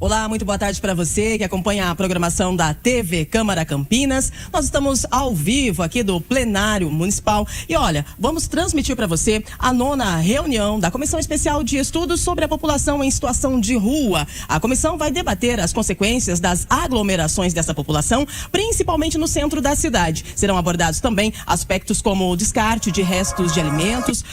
Olá, muito boa tarde para você que acompanha a programação da TV Câmara Campinas. Nós estamos ao vivo aqui do plenário municipal e olha, vamos transmitir para você a 9ª reunião da Comissão Especial de Estudos sobre a População em Situação de Rua. A comissão vai debater as consequências das aglomerações dessa população, principalmente no centro da cidade. Serão abordados também aspectos como o descarte de restos de alimentos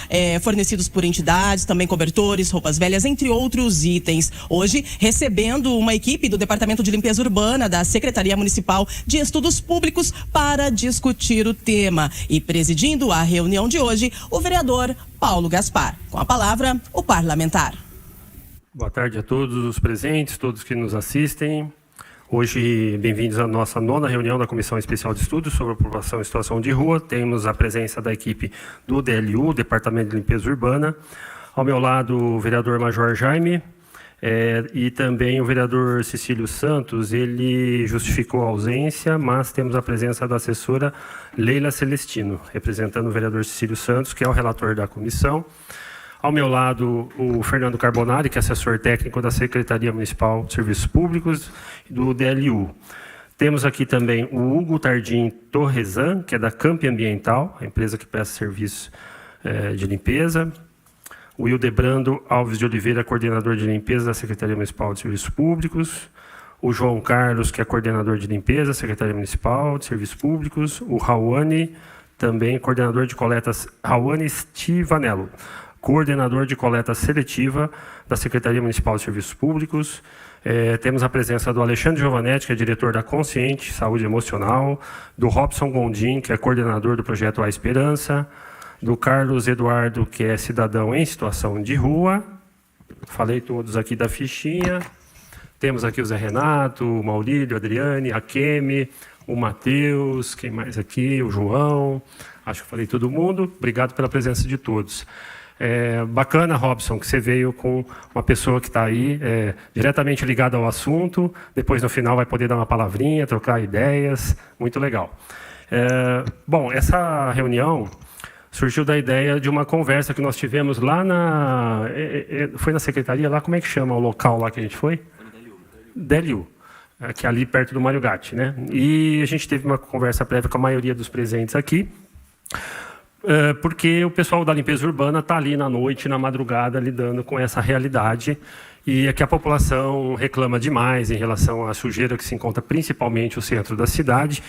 fornecidos por entidades, também cobertores, roupas velhas, entre outros itens. Hoje, recebendo uma equipe do Departamento de Limpeza Urbana da Secretaria Municipal de Estudos Públicos para discutir o tema. E presidindo a reunião de hoje, o vereador Paulo Gaspar. Com a palavra, o parlamentar. Boa tarde a todos os presentes, todos que nos assistem. Hoje, bem-vindos à nossa 9ª reunião da Comissão Especial de Estudos sobre a População em Situação de Rua. Temos a presença da equipe do DLU, Departamento de Limpeza Urbana. Ao meu lado, o vereador Major Jaime. E também o vereador Cecílio Santos, ele justificou a ausência, mas temos a presença da assessora Leila Celestino, representando o vereador Cecílio Santos, que é o relator da comissão. Ao meu lado, o Fernando Carbonari, que é assessor técnico da Secretaria Municipal de Serviços Públicos e do DLU. Temos aqui também o Hugo Tardim Torresan, que é da Campi Ambiental, a empresa que presta serviços de limpeza. O Hildebrando Alves de Oliveira, coordenador de limpeza da Secretaria Municipal de Serviços Públicos. O João Carlos, que é coordenador de limpeza da Secretaria Municipal de Serviços Públicos. O Rauane, também coordenador de coletas, Rauane Stivanello, coordenador de coleta seletiva da Secretaria Municipal de Serviços Públicos. Temos a presença do Alexandre Giovanetti, que é diretor da Consciente Saúde Emocional. Do Robson Gondim, que é coordenador do projeto A Esperança. Do Carlos Eduardo, que é cidadão em situação de rua. Falei todos aqui da fichinha. Temos aqui o Zé Renato, o Maurílio, a Adriane, a Kemi, o Matheus, quem mais aqui? O João. Acho que falei todo mundo. Obrigado pela presença de todos. Bacana, Robson, que você veio com uma pessoa que está aí diretamente ligada ao assunto. Depois, no final, vai poder dar uma palavrinha, trocar ideias. Muito legal. Bom, essa reunião surgiu da ideia de uma conversa que nós tivemos lá foi na secretaria, lá como é que chama o local lá que a gente foi? DLU, que é ali perto do Mário Gatti, né? E a gente teve uma conversa prévia com a maioria dos presentes aqui, porque o pessoal da limpeza urbana está ali na noite, na madrugada, lidando com essa realidade, e é que a população reclama demais em relação à sujeira que se encontra principalmente no centro da cidade.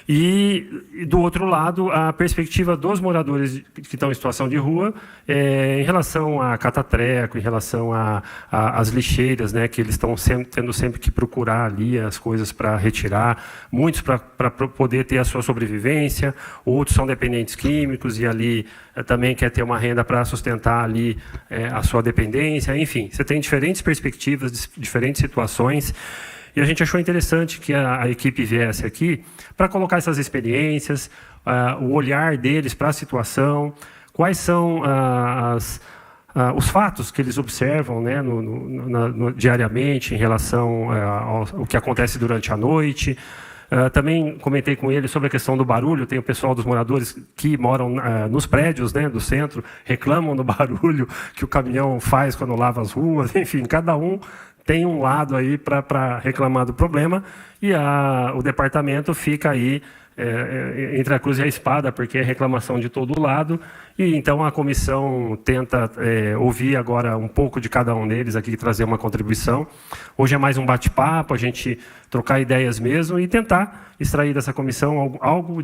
E, do outro lado, a perspectiva dos moradores que estão em situação de rua em relação a catatreco, em relação às lixeiras, né, que eles estão tendo sempre que procurar ali as coisas para retirar, muitos para poder ter a sua sobrevivência, outros são dependentes químicos e ali também quer ter uma renda para sustentar ali a sua dependência. Enfim, você tem diferentes perspectivas, diferentes situações. E a gente achou interessante que a equipe viesse aqui para colocar essas experiências, o olhar deles para a situação, quais são os fatos que eles observam, né, diariamente em relação ao que acontece durante a noite. Também comentei com ele sobre a questão do barulho. Tem o pessoal dos moradores que moram nos prédios, né, do centro, reclamam do barulho que o caminhão faz quando lava as ruas. Enfim, cada um tem um lado aí para reclamar do problema e o departamento fica aí entre a cruz e a espada, porque é reclamação de todo lado. E então a comissão tenta ouvir agora um pouco de cada um deles aqui, trazer uma contribuição. Hoje é mais um bate-papo, a gente trocar ideias mesmo e tentar extrair dessa comissão algo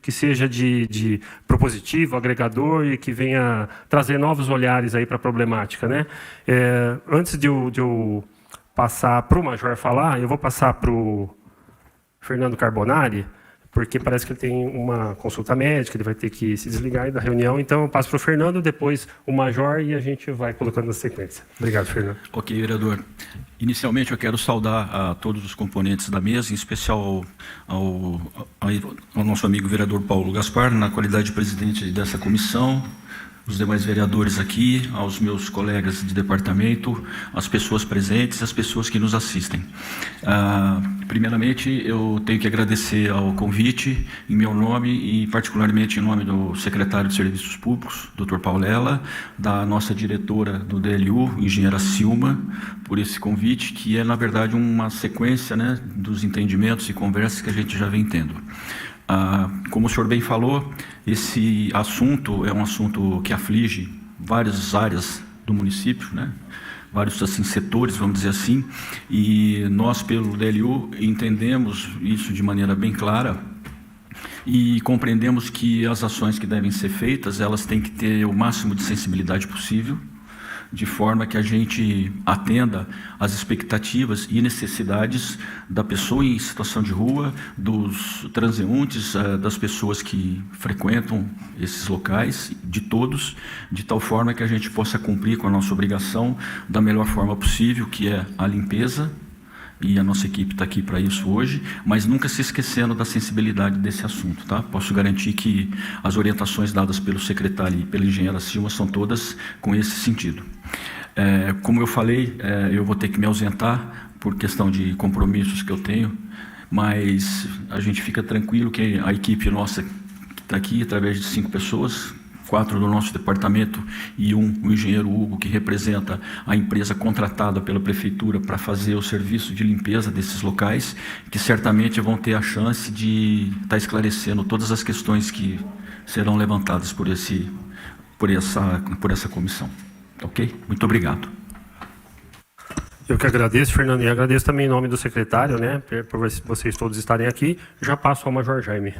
que seja de propositivo, agregador e que venha trazer novos olhares aí para a problemática, né? Antes de eu passar para o Major falar, eu vou passar para o Fernando Carbonari, porque parece que ele tem uma consulta médica, ele vai ter que se desligar da reunião. Então, eu passo para o Fernando, depois o Major e a gente vai colocando na sequência. Obrigado, Fernando. Ok, vereador. Inicialmente, eu quero saudar a todos os componentes da mesa, em especial ao nosso amigo vereador Paulo Gaspar, na qualidade de presidente dessa comissão, os demais vereadores aqui, aos meus colegas de departamento, as pessoas presentes, as pessoas que nos assistem. Primeiramente, eu tenho que agradecer ao convite, em meu nome e particularmente em nome do secretário de Serviços Públicos, Dr. Paulela, da nossa diretora do DLU, engenheira Silma, por esse convite, que é, na verdade, uma sequência, né, dos entendimentos e conversas que a gente já vem tendo. Como o senhor bem falou, esse assunto é um assunto que aflige várias áreas do município, né? Vários assim, setores, vamos dizer assim, e nós, pelo DLU, entendemos isso de maneira bem clara e compreendemos que as ações que devem ser feitas, elas têm que ter o máximo de sensibilidade possível, de forma que a gente atenda às expectativas e necessidades da pessoa em situação de rua, dos transeuntes, das pessoas que frequentam esses locais, de todos, de tal forma que a gente possa cumprir com a nossa obrigação da melhor forma possível, que é a limpeza, e a nossa equipe está aqui para isso hoje, mas nunca se esquecendo da sensibilidade desse assunto, tá? Posso garantir que as orientações dadas pelo secretário e pela engenheira Silva são todas com esse sentido. Como eu falei, eu vou ter que me ausentar por questão de compromissos que eu tenho, mas a gente fica tranquilo que a equipe nossa que está aqui, através de 5 pessoas, 4 do nosso departamento e o engenheiro Hugo, que representa a empresa contratada pela prefeitura para fazer o serviço de limpeza desses locais, que certamente vão ter a chance de estar esclarecendo todas as questões que serão levantadas por essa comissão. Ok? Muito obrigado. Eu que agradeço, Fernando, e agradeço também em nome do secretário, né, por vocês todos estarem aqui. Já passo ao Major Jaime.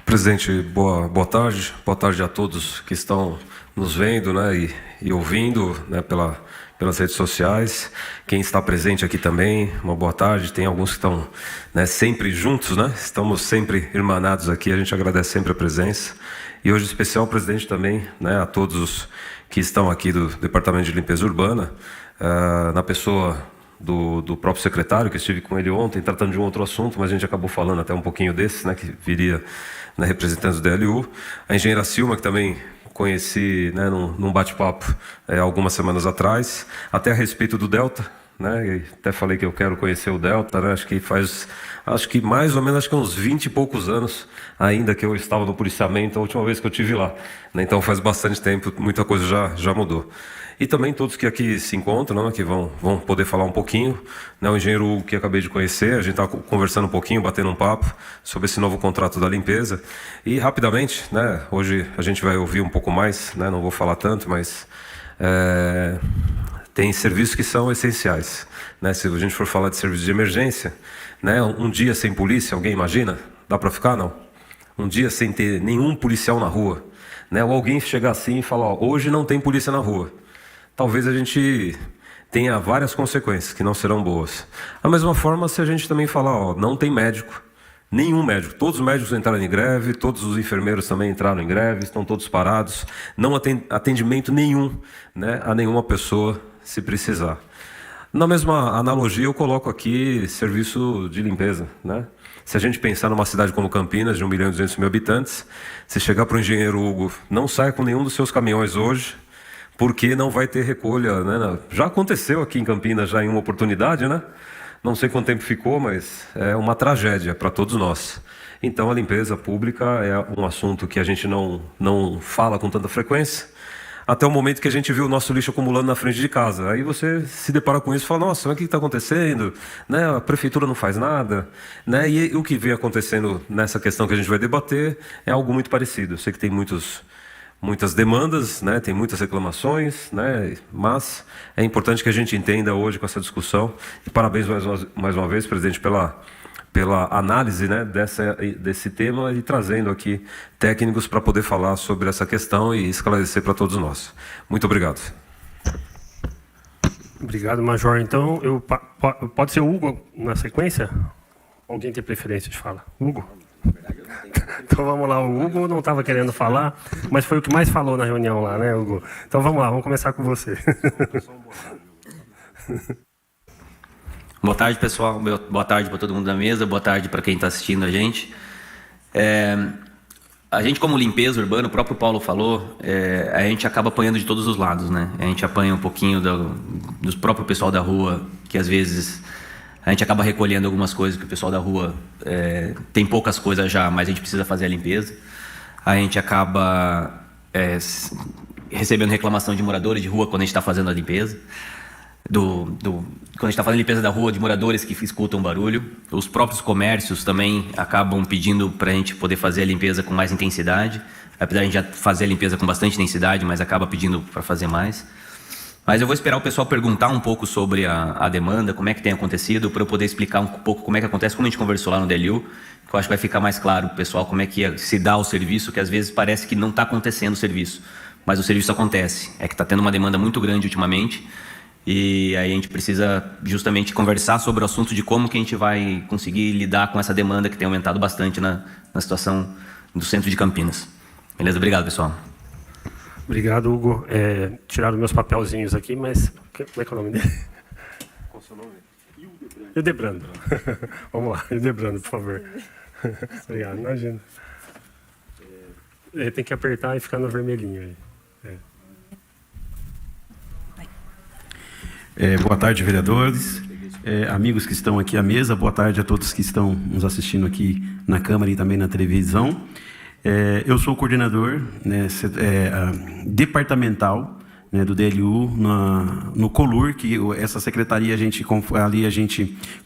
Presidente, boa tarde. Boa tarde a todos que estão nos vendo, né, e ouvindo, né, pelas redes sociais. Quem está presente aqui também, uma boa tarde. Tem alguns que estão, né, sempre juntos, né? Estamos sempre irmanados aqui. A gente agradece sempre a presença. E hoje, em especial, presidente, também, né, a todos os que estão aqui do Departamento de Limpeza Urbana, na pessoa do próprio secretário, que estive com ele ontem, tratando de um outro assunto, mas a gente acabou falando até um pouquinho desse, né, que viria, né, representando do DLU. A engenheira Silma, que também conheci, né, num bate-papo algumas semanas atrás, até a respeito do Delta, né, e até falei que eu quero conhecer o Delta, né, acho que mais ou menos uns 20 e poucos anos ainda que eu estava no policiamento, a última vez que eu estive lá, né, então faz bastante tempo, muita coisa já mudou. E também todos que aqui se encontram, né, que vão poder falar um pouquinho, né, o engenheiro Hugo, que acabei de conhecer, a gente está conversando um pouquinho, batendo um papo sobre esse novo contrato da limpeza. E rapidamente, né, hoje a gente vai ouvir um pouco mais, né, não vou falar tanto, mas tem serviços que são essenciais, né, se a gente for falar de serviço de emergência, né, um dia sem polícia, alguém imagina? Dá para ficar? Não. Um dia sem ter nenhum policial na rua, né, ou alguém chegar assim e falar, ó, hoje não tem polícia na rua. Talvez a gente tenha várias consequências que não serão boas. Da mesma forma, se a gente também falar, ó, não tem médico, nenhum médico, todos os médicos entraram em greve, todos os enfermeiros também entraram em greve, estão todos parados, não tem atendimento nenhum, né, a nenhuma pessoa se precisar. Na mesma analogia, eu coloco aqui serviço de limpeza, né? Se a gente pensar numa cidade como Campinas, de 1.200.000 habitantes, se chegar para o engenheiro Hugo, não saia com nenhum dos seus caminhões hoje, porque não vai ter recolha, né? Já aconteceu aqui em Campinas, já em uma oportunidade, né? Não sei quanto tempo ficou, mas é uma tragédia para todos nós. Então, a limpeza pública é um assunto que a gente não fala com tanta frequência, até o momento que a gente viu o nosso lixo acumulando na frente de casa. Aí você se depara com isso e fala, nossa, mas o que está acontecendo? Né? A prefeitura não faz nada. Né? E o que vem acontecendo nessa questão que a gente vai debater é algo muito parecido. Eu sei que tem muitas demandas, né? Tem muitas reclamações, né? Mas é importante que a gente entenda hoje com essa discussão. E parabéns mais uma vez, presidente, pela análise, né, desse tema e trazendo aqui técnicos para poder falar sobre essa questão e esclarecer para todos nós. Muito obrigado. Obrigado, Major. Então, pode ser o Hugo na sequência? Alguém tem preferência de fala? Hugo? Então vamos lá, o Hugo não estava querendo falar, mas foi o que mais falou na reunião lá, né, Hugo? Então vamos lá, vamos começar com você. Boa tarde, pessoal. Boa tarde para todo mundo da mesa. Boa tarde para quem está assistindo a gente. A gente, como limpeza urbana, o próprio Paulo falou, a gente acaba apanhando de todos os lados, né? A gente apanha um pouquinho do próprio pessoal da rua, que às vezes a gente acaba recolhendo algumas coisas que o pessoal da rua tem poucas coisas já, mas a gente precisa fazer a limpeza. A gente acaba recebendo reclamação de moradores de rua quando a gente está fazendo a limpeza. Quando a gente está fazendo a limpeza da rua, de moradores que escutam barulho. Os próprios comércios também acabam pedindo para a gente poder fazer a limpeza com mais intensidade. Apesar de a gente já fazer a limpeza com bastante intensidade, mas acaba pedindo para fazer mais. Mas eu vou esperar o pessoal perguntar um pouco sobre a demanda, como é que tem acontecido, para eu poder explicar um pouco como é que acontece, como a gente conversou lá no DLU, que eu acho que vai ficar mais claro para o pessoal como é que se dá o serviço, que às vezes parece que não está acontecendo o serviço, mas o serviço acontece. É que está tendo uma demanda muito grande ultimamente, e aí a gente precisa justamente conversar sobre o assunto de como que a gente vai conseguir lidar com essa demanda que tem aumentado bastante na situação do centro de Campinas. Beleza? Obrigado, pessoal. Obrigado, Hugo. Tiraram meus papelzinhos aqui, mas como é que é o nome dele? Qual é o seu nome? Hildebrando. Vamos lá, Hildebrando, por favor. Obrigado, imagina. Tem que apertar e ficar no vermelhinho aí. Boa tarde, vereadores, amigos que estão aqui à mesa, boa tarde a todos que estão nos assistindo aqui na Câmara e também na televisão. Eu sou o coordenador, né, departamental, né, do DLU no COLUR, que essa secretaria a gente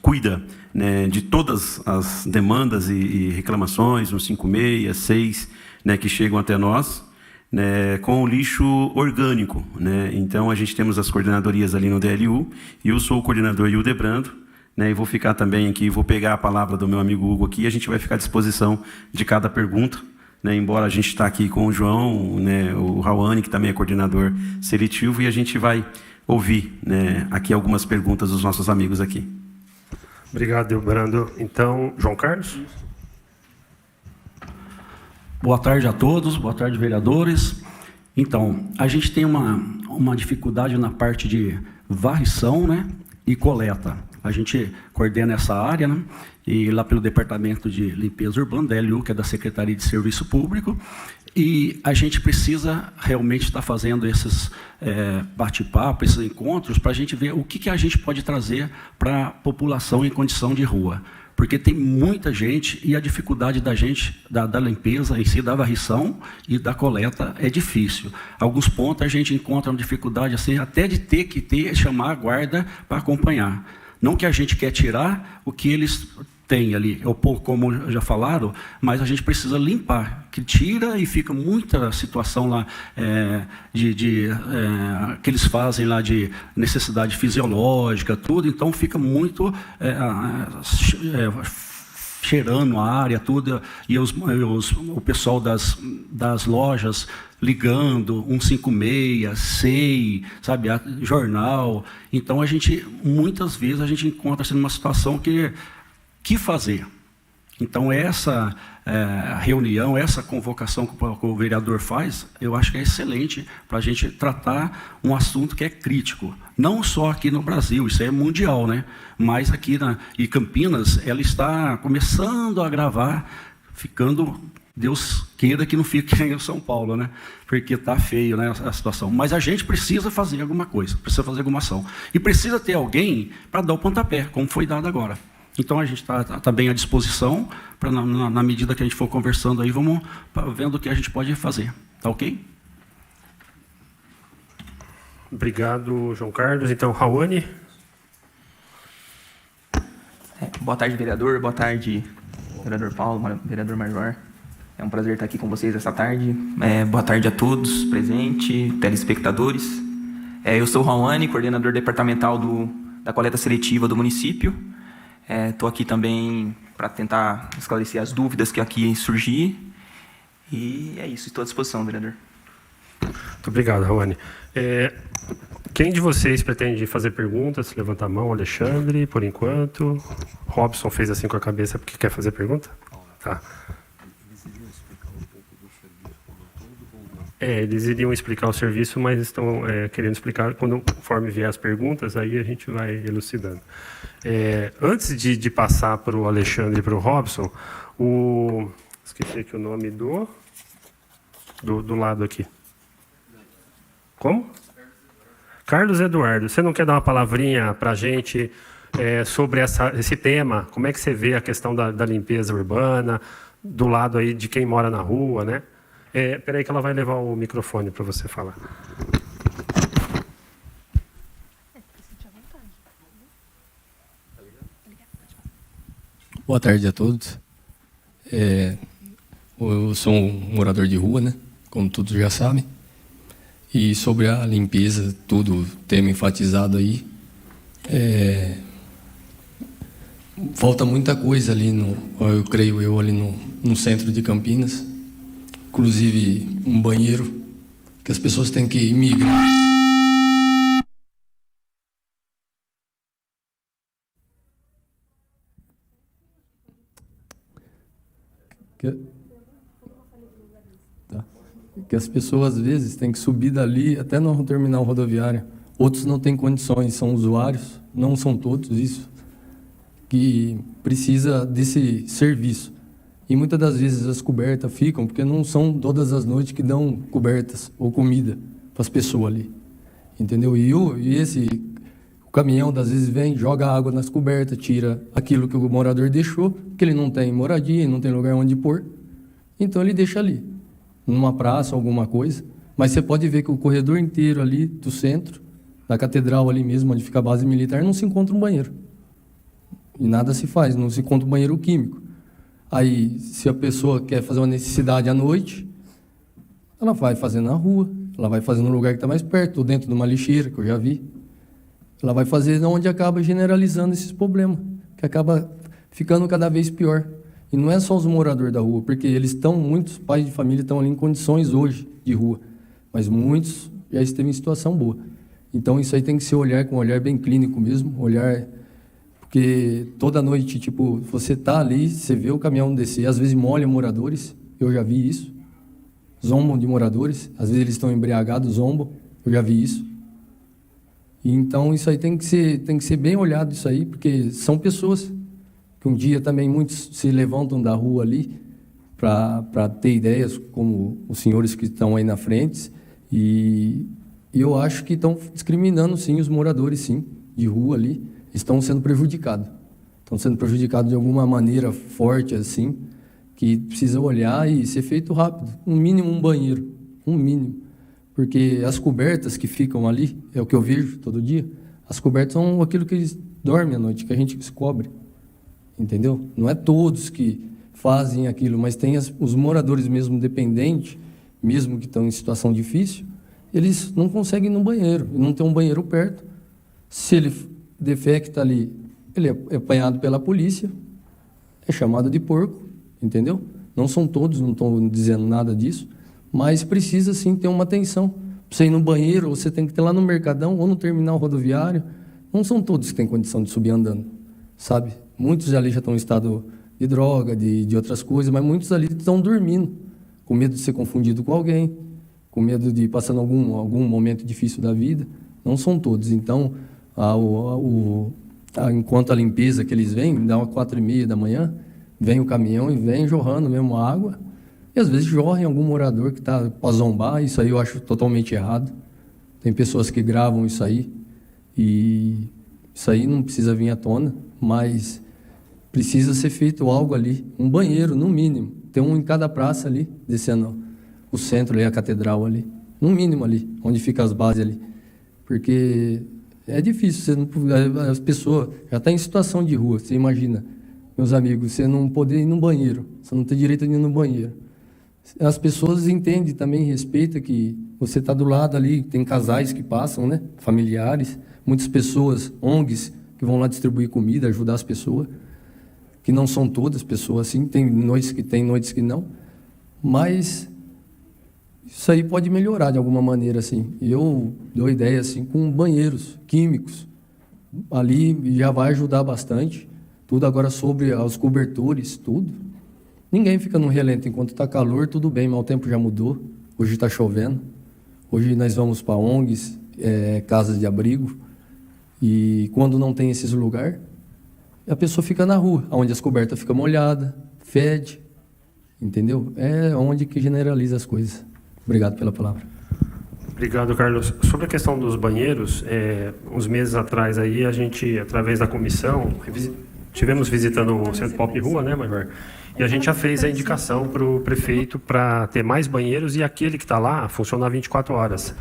cuida, né, de todas as demandas e reclamações, no 56, 6, né, que chegam até nós. Né, com o lixo orgânico, né? Então a gente temos as coordenadorias ali no DLU e eu sou o coordenador Hildebrando, né? E vou ficar também aqui, vou pegar a palavra do meu amigo Hugo aqui e a gente vai ficar à disposição de cada pergunta, né? Embora a gente está aqui com o João, né? O Rawane, que também é coordenador seletivo, e a gente vai ouvir, né, aqui algumas perguntas dos nossos amigos aqui. Obrigado, Hildebrando. Então, João Carlos? Boa tarde a todos, boa tarde, vereadores. Então, a gente tem uma dificuldade na parte de varrição, né, e coleta. A gente coordena essa área, né, e lá pelo Departamento de Limpeza Urbana, DLU, que é da Secretaria de Serviço Público, e a gente precisa realmente estar fazendo esses bate-papo, esses encontros, para a gente ver o que a gente pode trazer para a população em condição de rua. Porque tem muita gente e a dificuldade da gente, da limpeza em si, da varrição e da coleta é difícil. Alguns pontos a gente encontra uma dificuldade assim, até de chamar a guarda para acompanhar. Não que a gente quer tirar o que eles têm ali, como já falaram, mas a gente precisa limpar, que tira e fica muita situação lá que eles fazem lá de necessidade fisiológica, tudo, então fica muito cheirando a área, tudo, e o pessoal das lojas ligando, 156, SEI, sabe, jornal. Então, muitas vezes, a gente encontra-se numa situação que fazer. Então, essa reunião, essa convocação que o vereador faz, eu acho que é excelente para a gente tratar um assunto que é crítico. Não só aqui no Brasil, isso é mundial, né? Mas aqui em Campinas, ela está começando a agravar, ficando, Deus queira que não fique em São Paulo, né? Porque está feio, né, a situação. Mas a gente precisa fazer alguma coisa, precisa fazer alguma ação. E precisa ter alguém para dar o pontapé, como foi dado agora. Então, a gente está bem à disposição, para na medida que a gente for conversando aí, vamos vendo o que a gente pode fazer. Tá ok? Obrigado, João Carlos. Então, Rawane. Boa tarde, vereador. Boa tarde, vereador Paulo, vereador Major. É um prazer estar aqui com vocês essa tarde. Boa tarde a todos, presentes, telespectadores. Eu sou o Rawane, coordenador departamental da coleta seletiva do município. Estou aqui também para tentar esclarecer as dúvidas que aqui surgir. E é isso, estou à disposição, vereador. Muito obrigado, Rawane. Quem de vocês pretende fazer perguntas? Levanta a mão, Alexandre, por enquanto. Robson fez assim com a cabeça porque quer fazer pergunta? Tá. Eles iriam explicar o serviço, mas estão querendo explicar conforme vier as perguntas, aí a gente vai elucidando. Antes de passar para o Alexandre e para o Robson, esqueci aqui o nome do lado aqui. Como? Carlos Eduardo, você não quer dar uma palavrinha para a gente sobre esse tema? Como é que você vê a questão da limpeza urbana, do lado aí de quem mora na rua, né? Espera aí que ela vai levar o microfone para você falar. Boa tarde a todos. Eu sou um morador de rua, né? Como todos já sabem. E sobre a limpeza, tudo tema enfatizado aí. Falta muita coisa ali, eu creio ali no centro de Campinas. Inclusive um banheiro que as pessoas têm que migrar. Que as pessoas, às vezes, têm que subir dali até no terminal rodoviário. Outros não têm condições, são usuários, não são todos isso, que precisa desse serviço. E muitas das vezes as cobertas ficam, porque não são todas as noites que dão cobertas ou comida para as pessoas ali. Entendeu? E o caminhão, às vezes, vem, joga água nas cobertas, tira aquilo que o morador deixou, porque ele não tem moradia, não tem lugar onde pôr. Então ele deixa ali, numa praça, alguma coisa. Mas você pode ver que o corredor inteiro ali do centro, da catedral ali mesmo, onde fica a base militar, não se encontra um banheiro. E nada se faz, não se encontra um banheiro químico. Aí, se a pessoa quer fazer uma necessidade à noite, ela vai fazer na rua, ela vai fazer no lugar que está mais perto, ou dentro de uma lixeira, que eu já vi. Ela vai fazer onde acaba generalizando esses problemas, que acaba ficando cada vez pior. E não é só os moradores da rua, porque muitos pais de família estão ali em condições hoje de rua, mas muitos já estão em situação boa. Então isso aí tem que ser com um olhar bem clínico mesmo, porque toda noite, você está ali, você vê o caminhão descer, às vezes molha moradores, eu já vi isso, zombam de moradores, às vezes eles estão embriagados, zombam, eu já vi isso. E então isso aí tem que ser bem olhado isso aí, porque são pessoas que um dia também muitos se levantam da rua ali para ter ideias, como os senhores que estão aí na frente, e eu acho que estão discriminando sim os moradores sim de rua ali, estão sendo prejudicados de alguma maneira forte assim, que precisa olhar e ser feito rápido, um mínimo um banheiro, um mínimo, porque as cobertas que ficam ali, é o que eu vejo todo dia, as cobertas são aquilo que eles dormem à noite, que a gente se cobre, entendeu? Não é todos que fazem aquilo, mas tem os moradores mesmo dependentes, mesmo que estão em situação difícil, eles não conseguem ir no banheiro, não tem um banheiro perto. Se ele defecta ali, ele é apanhado pela polícia, é chamado de porco, entendeu? Não são todos, não estou dizendo nada disso, mas precisa sim ter uma atenção. Para você ir no banheiro, você tem que ter lá no Mercadão ou no terminal rodoviário. Não são todos que têm condição de subir andando, sabe? Muitos ali já estão em estado de droga, de outras coisas, mas muitos ali estão dormindo, com medo de ser confundido com alguém, com medo de passar algum momento difícil da vida. Não são todos. Então, enquanto a limpeza que eles vêm, dá umas 4h30 da manhã, vem o caminhão e vem jorrando mesmo água, e às vezes jorra em algum morador que está para zombar. Isso aí eu acho totalmente errado. Tem pessoas que gravam isso aí, e isso aí não precisa vir à tona, mas precisa ser feito algo ali, um banheiro, no mínimo. Tem um em cada praça ali, descendo o centro ali, a catedral ali, no mínimo ali, onde ficam as bases ali. Porque é difícil, as pessoas já estão em situação de rua, você imagina, meus amigos, você não poder ir no banheiro, você não tem direito de ir no banheiro. As pessoas entendem também, respeitam que você está do lado ali, tem casais que passam, né, familiares, muitas pessoas, ONGs, que vão lá distribuir comida, ajudar as pessoas, que não são todas pessoas assim, tem noites que não, mas isso aí pode melhorar de alguma maneira, assim. Eu dou ideia, assim, com banheiros químicos, ali já vai ajudar bastante, tudo agora sobre os cobertores, tudo. Ninguém fica no relento, enquanto está calor, tudo bem, mas o tempo já mudou, Hoje está chovendo. Hoje nós vamos para ONGs, casas de abrigo. E quando não tem esses lugares, a pessoa fica na rua, onde as cobertas ficam molhadas, fede. Entendeu? É onde que generaliza as coisas. Obrigado pela palavra. Obrigado, Carlos. Sobre a questão dos banheiros, uns meses atrás aí, a gente, através da comissão, tivemos visitando o Centro Pop Rua, né, Major? E a gente já fez a indicação para o prefeito para ter mais banheiros e aquele que está lá funcionar 24 horas.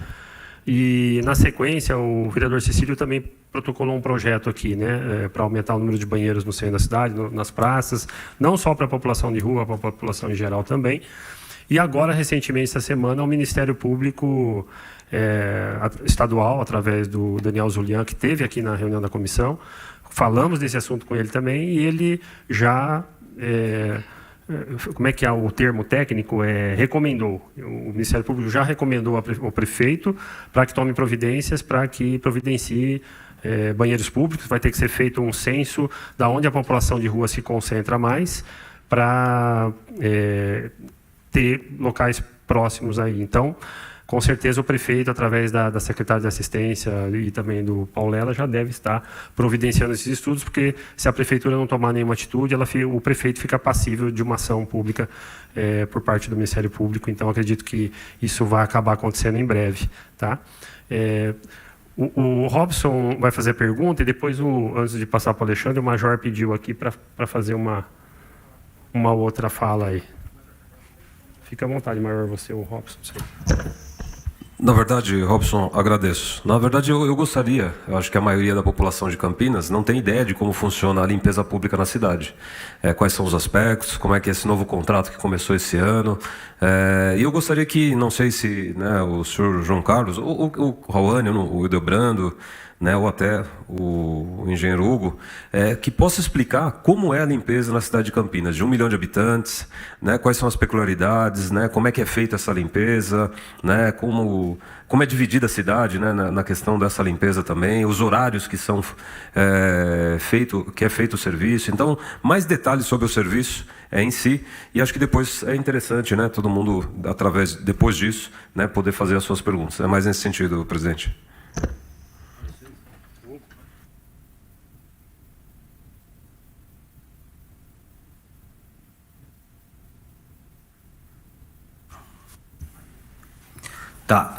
E, na sequência, o vereador Cecílio também protocolou um projeto aqui, né, para aumentar o número de banheiros no centro da cidade, nas praças, não só para a população de rua, para a população em geral também. E agora, recentemente, essa semana, o Ministério Público Estadual, através do Daniel Zulian, que esteve aqui na reunião da comissão, falamos desse assunto com ele também, e ele já... como é que é o termo técnico? Recomendou. O Ministério Público já recomendou ao prefeito para que tome providências, para que providencie banheiros públicos. Vai ter que ser feito um censo da onde a população de rua se concentra mais, para ter locais próximos aí. Então, com certeza o prefeito, através da secretária de assistência e também do Paulela, já deve estar providenciando esses estudos, porque se a prefeitura não tomar nenhuma atitude, o prefeito fica passível de uma ação pública por parte do Ministério Público. Então, acredito que isso vai acabar acontecendo em breve. Tá? O Robson vai fazer a pergunta e depois, antes de passar para o Alexandre, o Major pediu aqui para fazer uma outra fala aí. Fica à vontade, Major, você ou o Robson. Na verdade, Robson, agradeço. Na verdade, eu gostaria, eu acho que a maioria da população de Campinas não tem ideia de como funciona a limpeza pública na cidade. Quais são os aspectos, como é que é esse novo contrato que começou esse ano. E eu gostaria que, não sei se o senhor João Carlos, o Rauane, o Hildebrando, ou até o engenheiro Hugo, que possa explicar como é a limpeza na cidade de Campinas, de 1 milhão de habitantes, quais são as peculiaridades, como é que é feita essa limpeza, como é dividida a cidade, na questão dessa limpeza também, os horários que são que é feito o serviço. Então, mais detalhes sobre o serviço em si, e acho que depois é interessante, todo mundo, depois disso, poder fazer as suas perguntas. É mais nesse sentido, presidente. Tá,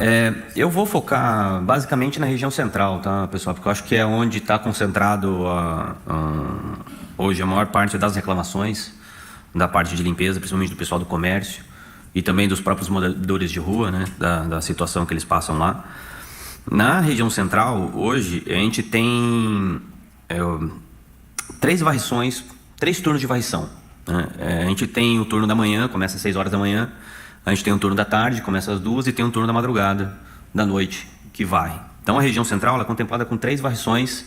eu vou focar basicamente na região central, tá, pessoal? Porque eu acho que é onde está concentrado hoje a maior parte das reclamações da parte de limpeza, principalmente do pessoal do comércio e também dos próprios moradores de rua, da situação que eles passam lá. Na região central, hoje, a gente tem 3 varrições, 3 turnos de varrição. A gente tem o turno da manhã, começa às 6 horas da manhã. A gente tem um turno da tarde, começa às 2, e tem um turno da madrugada, da noite, que varre. Então, a região central é contemplada com 3 varrições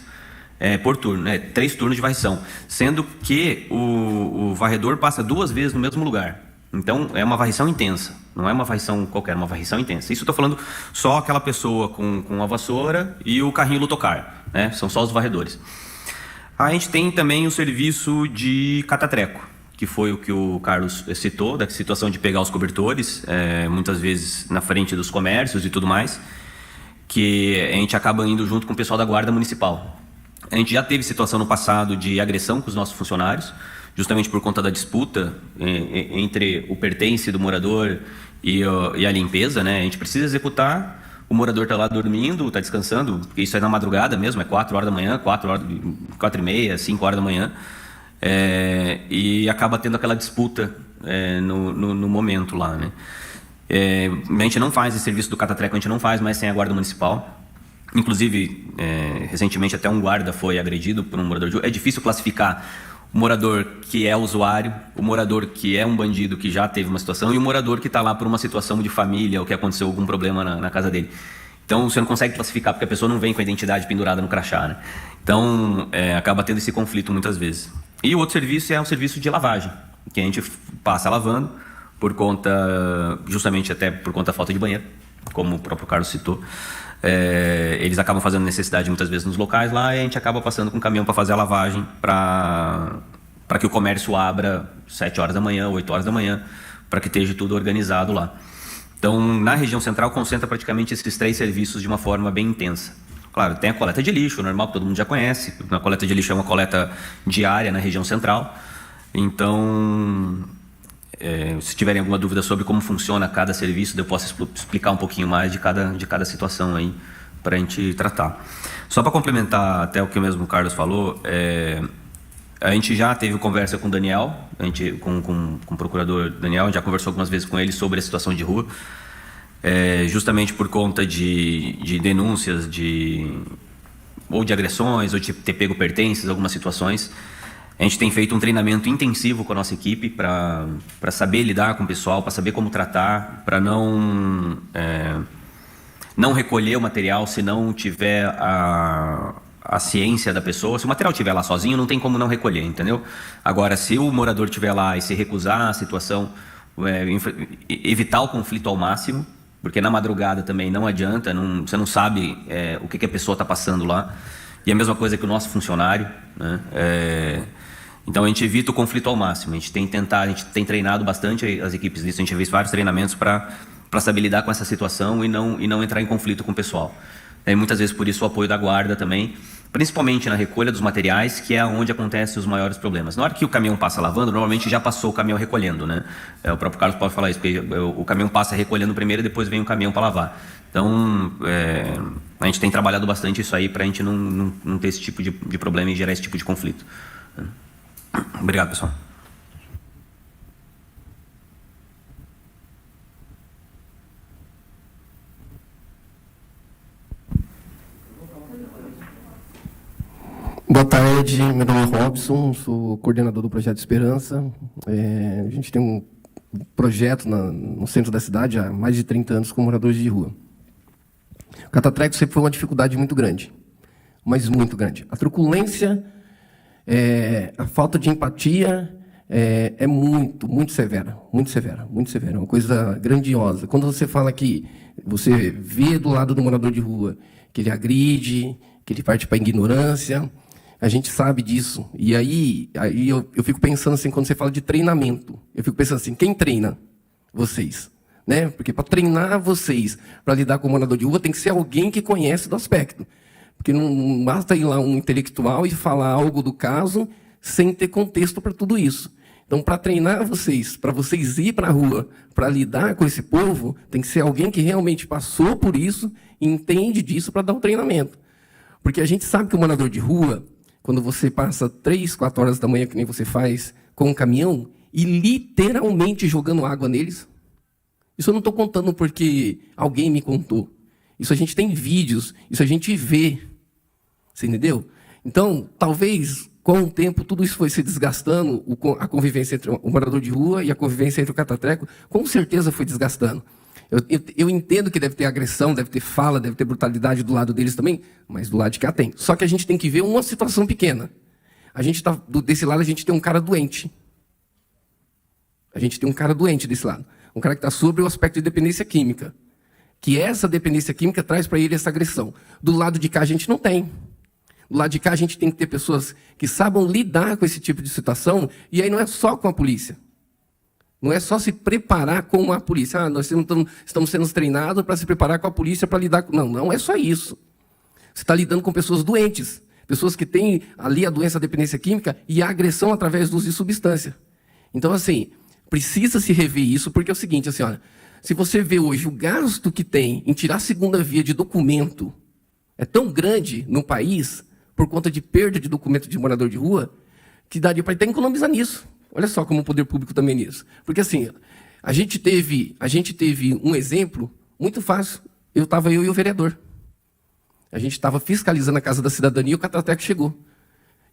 por turno, 3 turnos de varrição, sendo que o varredor passa 2 vezes no mesmo lugar. Então, é uma varrição intensa, não é uma varrição qualquer, é uma varrição intensa. Isso eu estou falando só aquela pessoa com a vassoura e o carrinho lutocar, são só os varredores. A gente tem também o serviço de catatreco, que foi o que o Carlos citou, da situação de pegar os cobertores, muitas vezes na frente dos comércios e tudo mais, que a gente acaba indo junto com o pessoal da Guarda Municipal. A gente já teve situação no passado de agressão com os nossos funcionários, justamente por conta da disputa entre o pertence do morador e a limpeza, A gente precisa executar, o morador está lá dormindo, está descansando, porque isso é na madrugada mesmo, é 4 horas da manhã, 4h30, 5 horas da manhã, e acaba tendo aquela disputa no momento lá, a gente não faz esse serviço do catatreco, a gente não faz mais sem a Guarda Municipal. Inclusive, recentemente até um guarda foi agredido por um morador de rua. É difícil classificar o morador que é usuário, o morador que é um bandido que já teve uma situação e o morador que está lá por uma situação de família ou que aconteceu algum problema na casa dele. Então, você não consegue classificar porque a pessoa não vem com a identidade pendurada no crachá, Então, acaba tendo esse conflito muitas vezes. E o outro serviço é um serviço de lavagem, que a gente passa lavando justamente até por conta da falta de banheiro, como o próprio Carlos citou. Eles acabam fazendo necessidade muitas vezes nos locais lá e a gente acaba passando com um caminhão para fazer a lavagem para que o comércio abra 7 horas da manhã, 8 horas da manhã, para que esteja tudo organizado lá. Então, na região central, concentra praticamente esses 3 serviços de uma forma bem intensa. Claro, tem a coleta de lixo, normal, que todo mundo já conhece. A coleta de lixo é uma coleta diária na região central. Então, se tiverem alguma dúvida sobre como funciona cada serviço, eu posso explicar um pouquinho mais de cada situação aí para a gente tratar. Só para complementar até o que mesmo o Carlos falou, a gente já teve conversa com o Daniel, com o procurador Daniel, a gente já conversou algumas vezes com ele sobre a situação de rua, justamente por conta de denúncias ou de agressões, ou de ter pego pertences, algumas situações. A gente tem feito um treinamento intensivo com a nossa equipe para saber lidar com o pessoal, para saber como tratar, para não recolher o material se não tiver a ciência da pessoa. Se o material estiver lá sozinho, não tem como não recolher, entendeu? Agora, se o morador estiver lá e se recusar a situação, evitar o conflito ao máximo, porque na madrugada também não adianta, você não sabe o que a pessoa está passando lá. E a mesma coisa que o nosso funcionário, né? Então a gente evita o conflito ao máximo. A gente tem treinado bastante as equipes disso, a gente fez vários treinamentos para saber lidar com essa situação e não entrar em conflito com o pessoal. E muitas vezes por isso o apoio da guarda também, principalmente na recolha dos materiais, que é onde acontecem os maiores problemas. Na hora que o caminhão passa lavando, normalmente já passou o caminhão recolhendo, né? O próprio Carlos pode falar isso, porque o caminhão passa recolhendo primeiro e depois vem o caminhão para lavar. Então, a gente tem trabalhado bastante isso aí para a gente não ter esse tipo de problema e gerar esse tipo de conflito. Obrigado, pessoal. Boa tarde, meu nome é Robson, sou coordenador do Projeto Esperança. A gente tem um projeto no centro da cidade há mais de 30 anos com moradores de rua. O catatreco sempre foi uma dificuldade muito grande, mas muito grande. A truculência, a falta de empatia é muito severa, muito severa, muito severa. É uma coisa grandiosa. Quando você fala que você vê do lado do morador de rua que ele agride, que ele parte para a ignorância, a gente sabe disso. E aí eu fico pensando assim, quando você fala de treinamento, eu fico pensando assim, quem treina vocês? Né? Porque para treinar vocês, para lidar com o morador de rua, tem que ser alguém que conhece do aspecto. Porque não basta ir lá um intelectual e falar algo do caso sem ter contexto para tudo isso. Então, para treinar vocês, para vocês ir para a rua, para lidar com esse povo, tem que ser alguém que realmente passou por isso e entende disso para dar o treinamento. Porque a gente sabe que o morador de rua, quando você passa 3, 4 horas da manhã, que nem você faz, com um caminhão, e literalmente jogando água neles, isso eu não estou contando porque alguém me contou. Isso a gente tem vídeos, isso a gente vê. Você entendeu? Então, talvez, com o tempo, tudo isso foi se desgastando, a convivência entre o morador de rua e a convivência entre o catatreco, com certeza foi desgastando. Eu entendo que deve ter agressão, deve ter fala, deve ter brutalidade do lado deles também, mas do lado de cá tem. Só que a gente tem que ver uma situação pequena. Desse lado a gente tem um cara doente. A gente tem um cara doente desse lado. Um cara que está sobre o aspecto de dependência química. Que essa dependência química traz para ele essa agressão. Do lado de cá a gente não tem. Do lado de cá a gente tem que ter pessoas que saibam lidar com esse tipo de situação, e aí não é só com a polícia. Não é só se preparar com a polícia. Nós estamos sendo treinados para se preparar com a polícia para lidar com... Não é só isso. Você está lidando com pessoas doentes. Pessoas que têm ali a doença, a dependência química e a agressão através do uso de substância. Então, assim, precisa se rever isso, porque é o seguinte, assim, olha, se você vê hoje o gasto que tem em tirar a segunda via de documento é tão grande no país, por conta de perda de documento de morador de rua, que daria para até economizar nisso. Olha só como o poder público também nisso. Porque assim, a gente teve um exemplo muito fácil. Eu e o vereador. A gente estava fiscalizando a Casa da Cidadania e o catatreco chegou.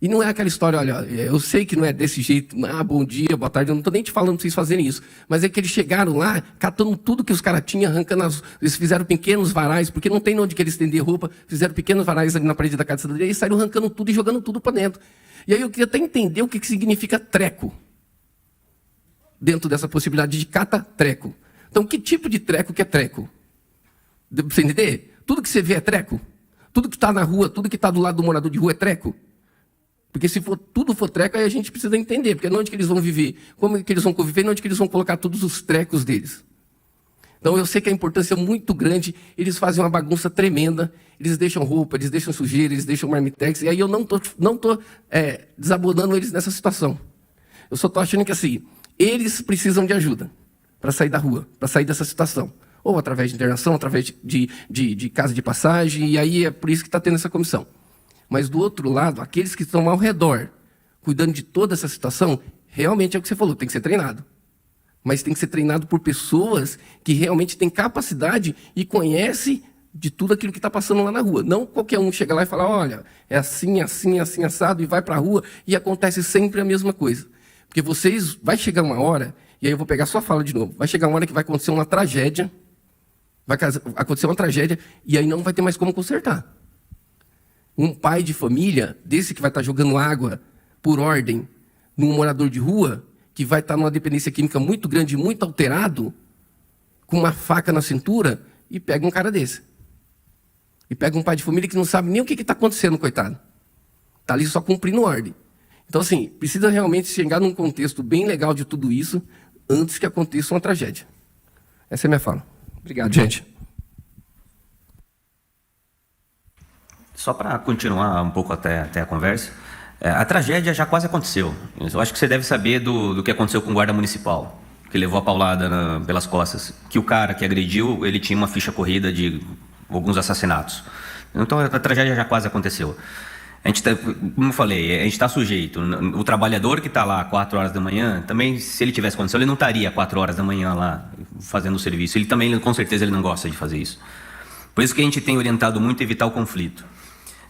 E não é aquela história, olha, eu sei que não é desse jeito, bom dia, boa tarde, eu não estou nem te falando para vocês fazerem isso. Mas é que eles chegaram lá, catando tudo que os caras tinham, arrancando eles fizeram pequenos varais, porque não tem onde que eles estender roupa, fizeram pequenos varais ali na parede da Casa da Cidadania e saíram arrancando tudo e jogando tudo para dentro. E aí eu queria até entender o que significa treco. Dentro dessa possibilidade de catatreco. Então, que tipo de treco que é treco? Deu para você entender? Tudo que você vê é treco? Tudo que está na rua, tudo que está do lado do morador de rua é treco? Porque se tudo for treco, aí a gente precisa entender, porque onde que eles vão viver, como que eles vão conviver, onde que eles vão colocar todos os trecos deles. Então eu sei que a importância é muito grande, eles fazem uma bagunça tremenda, eles deixam roupa, eles deixam sujeira, eles deixam marmitex, e aí eu não tô desabonando eles nessa situação. Eu só estou achando que assim, eles precisam de ajuda para sair da rua, para sair dessa situação. Ou através de internação, através de casa de passagem, e aí é por isso que está tendo essa comissão. Mas do outro lado, aqueles que estão ao redor, cuidando de toda essa situação, realmente é o que você falou, tem que ser treinado. Mas tem que ser treinado por pessoas que realmente têm capacidade e conhecem de tudo aquilo que está passando lá na rua. Não qualquer um chega lá e fala, olha, é assim, assim, assim, assado, e vai para a rua, e acontece sempre a mesma coisa. Porque vai chegar uma hora, e aí eu vou pegar sua fala de novo, vai chegar uma hora que vai acontecer uma tragédia, e aí não vai ter mais como consertar. Um pai de família, desse que vai estar jogando água por ordem num morador de rua, que vai estar numa dependência química muito grande, muito alterado, com uma faca na cintura, e pega um cara desse. E pega um pai de família que não sabe nem o que está acontecendo, coitado. Está ali só cumprindo ordem. Então, assim, precisa realmente chegar num contexto bem legal de tudo isso, antes que aconteça uma tragédia. Essa é a minha fala. Obrigado, gente. Só para continuar um pouco até a conversa, a tragédia já quase aconteceu. Eu acho que você deve saber do que aconteceu com o guarda municipal, que levou a paulada pelas costas. Que o cara que agrediu, ele tinha uma ficha corrida de alguns assassinatos. Então a tragédia já quase aconteceu. A gente como eu falei, a gente está sujeito. O trabalhador que está lá 4 horas da manhã, também, se ele tivesse condição, ele não estaria 4 horas da manhã lá fazendo o serviço. Ele também, com certeza, ele não gosta de fazer isso. Por isso que a gente tem orientado muito a evitar o conflito.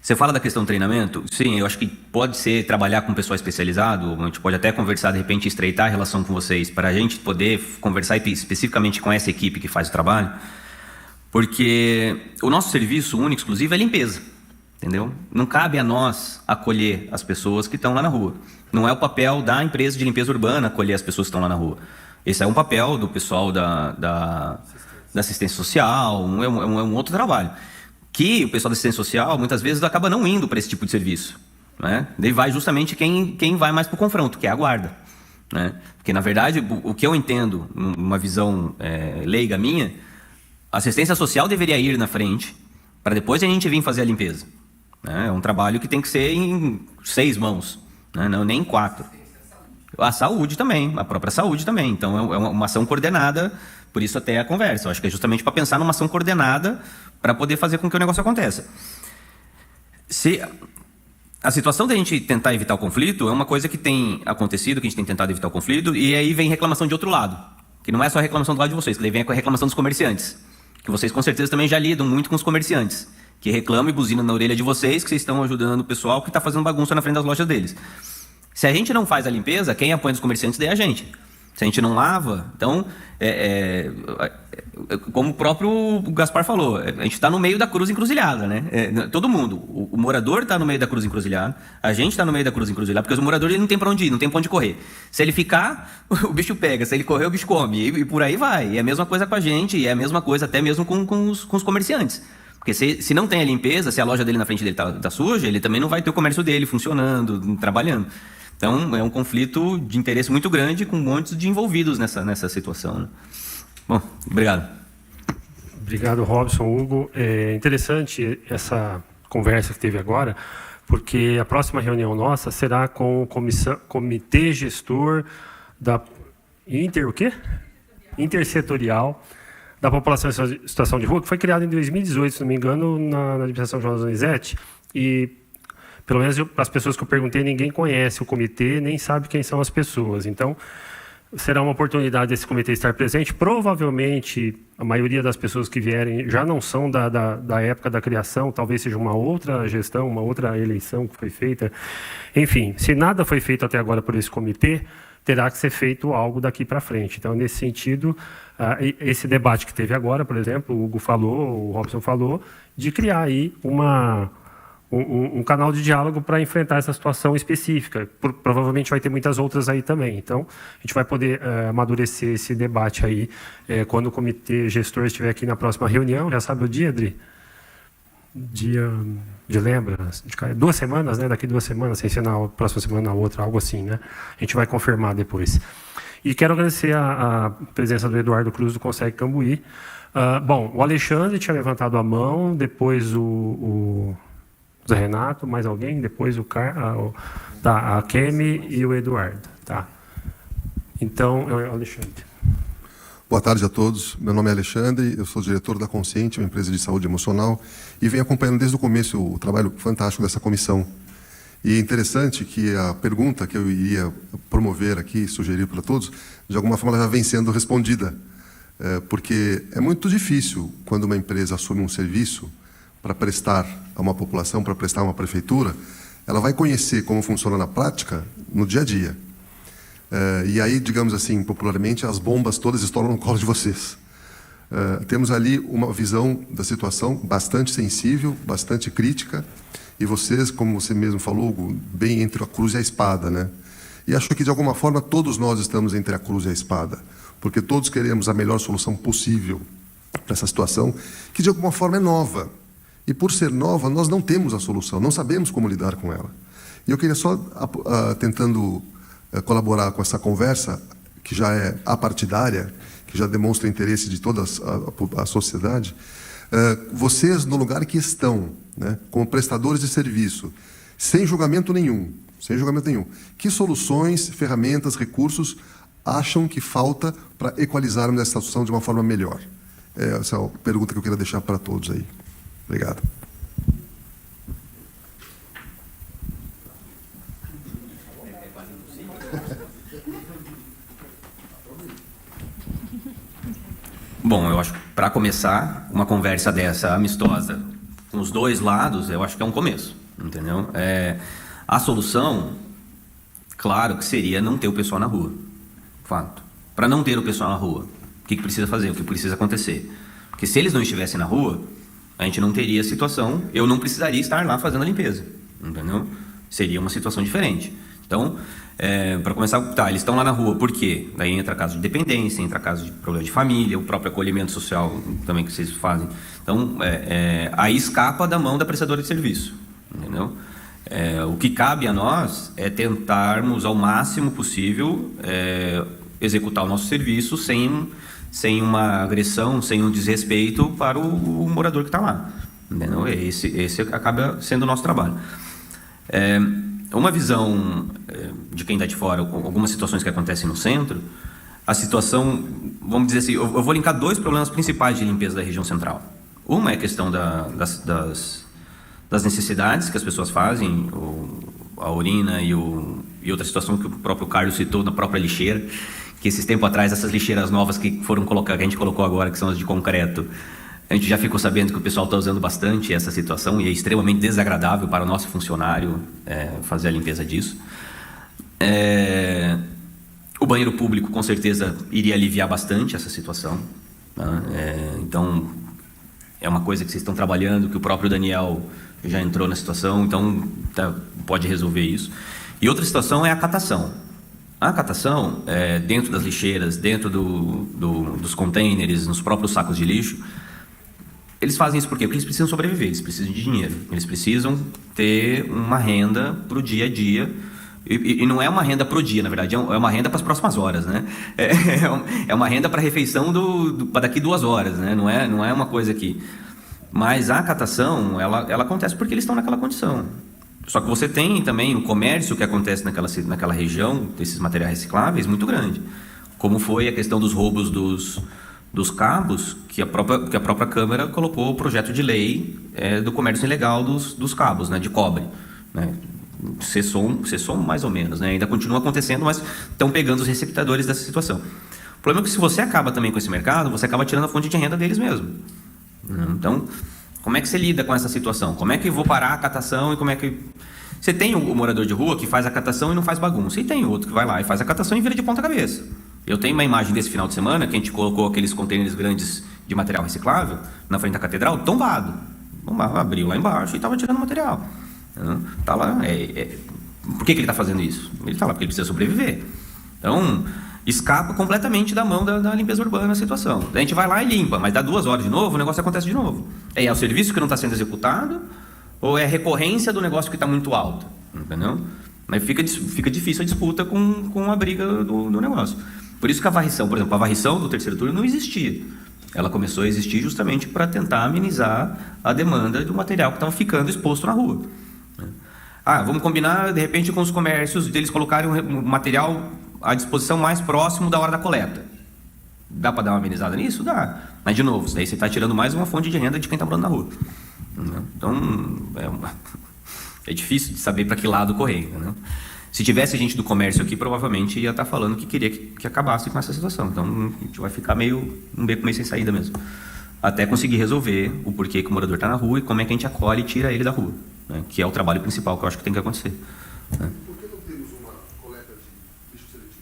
Você fala da questão do treinamento? Sim, eu acho que pode ser trabalhar com pessoal especializado, a gente pode até conversar, de repente, estreitar a relação com vocês, para a gente poder conversar especificamente com essa equipe que faz o trabalho, porque o nosso serviço único, exclusivo, é limpeza, entendeu? Não cabe a nós acolher as pessoas que estão lá na rua. Não é o papel da empresa de limpeza urbana acolher as pessoas que estão lá na rua. Esse é um papel do pessoal da assistência social, é um outro trabalho. Que o pessoal da assistência social, muitas vezes, acaba não indo para esse tipo de serviço, né? Daí vai justamente quem vai mais para o confronto, que é a guarda, né? Porque, na verdade, o que eu entendo, numa visão leiga minha, a assistência social deveria ir na frente, para depois a gente vir fazer a limpeza, né? É um trabalho que tem que ser em 6 mãos, né? Não, nem em 4. A saúde também, a própria saúde também. Então, é uma ação coordenada, por isso até a conversa. Eu acho que é justamente para pensar numa ação coordenada para poder fazer com que o negócio aconteça. Se a situação da gente tentar evitar o conflito é uma coisa que tem acontecido, que a gente tem tentado evitar o conflito, e aí vem reclamação de outro lado, que não é só a reclamação do lado de vocês, que daí vem a reclamação dos comerciantes, que vocês com certeza também já lidam muito com os comerciantes, que reclamam e buzinam na orelha de vocês, que vocês estão ajudando o pessoal que está fazendo bagunça na frente das lojas deles. Se a gente não faz a limpeza, quem apanha os comerciantes daí é a gente. Se a gente não lava, então, como o próprio Gaspar falou, a gente está no meio da cruz encruzilhada, né? Todo mundo, o morador está no meio da cruz encruzilhada, a gente está no meio da cruz encruzilhada, porque o morador ele não tem para onde ir, não tem para onde correr. Se ele ficar, o bicho pega, se ele correr, o bicho come, e por aí vai. E é a mesma coisa com a gente, e é a mesma coisa até mesmo com os comerciantes. Porque se não tem a limpeza, se a loja dele na frente dele tá suja, ele também não vai ter o comércio dele funcionando, trabalhando. Então, é um conflito de interesse muito grande com montes de envolvidos nessa situação, né? Bom, obrigado. Obrigado, Robson, Hugo. É interessante essa conversa que teve agora, porque a próxima reunião nossa será com o comitê gestor da intersetorial da população em situação de rua, que foi criado em 2018, se não me engano, na administração de João Donizete, e pelo menos as pessoas que eu perguntei, ninguém conhece o comitê, nem sabe quem são as pessoas. Então, será uma oportunidade desse comitê estar presente. Provavelmente, a maioria das pessoas que vierem já não são da época da criação, talvez seja uma outra gestão, uma outra eleição que foi feita. Enfim, se nada foi feito até agora por esse comitê, terá que ser feito algo daqui para frente. Então, nesse sentido, esse debate que teve agora, por exemplo, o Hugo falou, o Robson falou, de criar aí um canal de diálogo para enfrentar essa situação específica. Provavelmente vai ter muitas outras aí também. Então, a gente vai poder amadurecer esse debate aí quando o comitê gestor estiver aqui na próxima reunião. Já sabe o dia, Adri? Dia de lembra? 2 semanas, né? Daqui 2 semanas, sem ser na próxima semana, na outra, algo assim, né? A gente vai confirmar depois. E quero agradecer a presença do Eduardo Cruz, do Conseg Cambuí. Bom, o Alexandre tinha levantado a mão, depois o Zé Renato, mais alguém, depois a Kemi e o Eduardo. Tá. Então, Alexandre. Boa tarde a todos. Meu nome é Alexandre, eu sou diretor da Consciente, uma empresa de saúde emocional, e venho acompanhando desde o começo o trabalho fantástico dessa comissão. E é interessante que a pergunta que eu iria promover aqui, sugerir para todos, de alguma forma ela já vem sendo respondida. Porque é muito difícil, quando uma empresa assume um serviço para prestar a uma população, para prestar a uma prefeitura, ela vai conhecer como funciona na prática no dia a dia. E aí, digamos assim, popularmente, as bombas todas estouram no colo de vocês. Temos ali uma visão da situação bastante sensível, bastante crítica, e vocês, como você mesmo falou, Hugo, bem entre a cruz e a espada, né? E acho que, de alguma forma, todos nós estamos entre a cruz e a espada, porque todos queremos a melhor solução possível para essa situação, que, de alguma forma, é nova. E, por ser nova, nós não temos a solução, não sabemos como lidar com ela. E eu queria só, tentando colaborar com essa conversa, que já é apartidária, que já demonstra interesse de toda a sociedade, vocês, no lugar que estão, né, como prestadores de serviço, sem julgamento nenhum, que soluções, ferramentas, recursos acham que falta para equalizarmos essa situação de uma forma melhor? Essa é a pergunta que eu queria deixar para todos aí. Obrigado. Bom, eu acho que para começar uma conversa dessa amistosa com os dois lados, eu acho que é um começo, entendeu? A solução, claro que seria não ter o pessoal na rua, fato. Para não ter o pessoal na rua, o que precisa fazer, o que precisa acontecer? Porque se eles não estivessem na rua, a gente não teria a situação, eu não precisaria estar lá fazendo a limpeza, entendeu? Seria uma situação diferente. Então, para começar, eles estão lá na rua, por quê? Daí entra caso de dependência, entra caso de problema de família, o próprio acolhimento social também que vocês fazem. Então, aí escapa da mão da prestadora de serviço, entendeu? O que cabe a nós é tentarmos ao máximo possível executar o nosso serviço sem uma agressão, sem um desrespeito para o morador que está lá, entendeu? Esse acaba sendo o nosso trabalho. Uma visão de quem está de fora, algumas situações que acontecem no centro, a situação, vamos dizer assim, eu vou linkar dois problemas principais de limpeza da região central. Uma é a questão das necessidades que as pessoas fazem, a urina e outra situação que o próprio Carlos citou na própria lixeira, que esses tempos atrás, essas lixeiras novas que a gente colocou agora, que são as de concreto, a gente já ficou sabendo que o pessoal está usando bastante essa situação e é extremamente desagradável para o nosso funcionário fazer a limpeza disso. O banheiro público, com certeza, iria aliviar bastante essa situação. Tá? Então, é uma coisa que vocês estão trabalhando, que o próprio Daniel já entrou na situação, então pode resolver isso. E outra situação é a catação. A catação, dentro das lixeiras, dentro dos containers, nos próprios sacos de lixo, eles fazem isso por quê? Porque eles precisam sobreviver, eles precisam de dinheiro, eles precisam ter uma renda para o dia a dia, e não é uma renda para o dia, na verdade, é uma renda para as próximas horas, né? É uma renda para a refeição para daqui 2 horas, né? Não é uma coisa que... Mas a catação, ela acontece porque eles estão naquela condição. Só que você tem também o comércio que acontece naquela região, desses materiais recicláveis, muito grande. Como foi a questão dos roubos dos cabos, que a própria Câmara colocou o projeto de lei do comércio ilegal dos cabos, né, de cobre. Né? Cessou mais ou menos, né? Ainda continua acontecendo, mas estão pegando os receptadores dessa situação. O problema é que se você acaba também com esse mercado, você acaba tirando a fonte de renda deles mesmo. Então, como é que você lida com essa situação? Como é que eu vou parar a catação e como é que... Você tem o morador de rua que faz a catação e não faz bagunça, e tem outro que vai lá e faz a catação e vira de ponta cabeça. Eu tenho uma imagem desse final de semana que a gente colocou aqueles contêineres grandes de material reciclável na frente da catedral, tombado. Abriu lá embaixo e estava tirando material. Tá lá. Por que ele está fazendo isso? Ele está lá porque ele precisa sobreviver. Então, escapa completamente da mão da limpeza urbana a situação. A gente vai lá e limpa, mas dá 2 horas de novo, o negócio acontece de novo. É o serviço que não está sendo executado ou é a recorrência do negócio que está muito alto, entendeu? Mas fica difícil a disputa com a briga do negócio. Por isso que a varrição, por exemplo, a varrição do terceiro turno não existia. Ela começou a existir justamente para tentar amenizar a demanda do material que estava ficando exposto na rua. Vamos combinar, de repente, com os comércios, deles colocarem um material à disposição mais próximo da hora da coleta. Dá para dar uma amenizada nisso? Dá. Mas, de novo, daí você está tirando mais uma fonte de renda de quem está morando na rua. Então, é difícil de saber para que lado correr. Né? Se tivesse gente do comércio aqui, provavelmente ia estar falando que queria que acabasse com essa situação. Então, a gente vai ficar um beco meio sem saída mesmo. Até conseguir resolver o porquê que o morador está na rua e como é que a gente acolhe e tira ele da rua. Né? Que é o trabalho principal que eu acho que tem que acontecer. Né? Por que não temos uma coleta de lixo seletivo?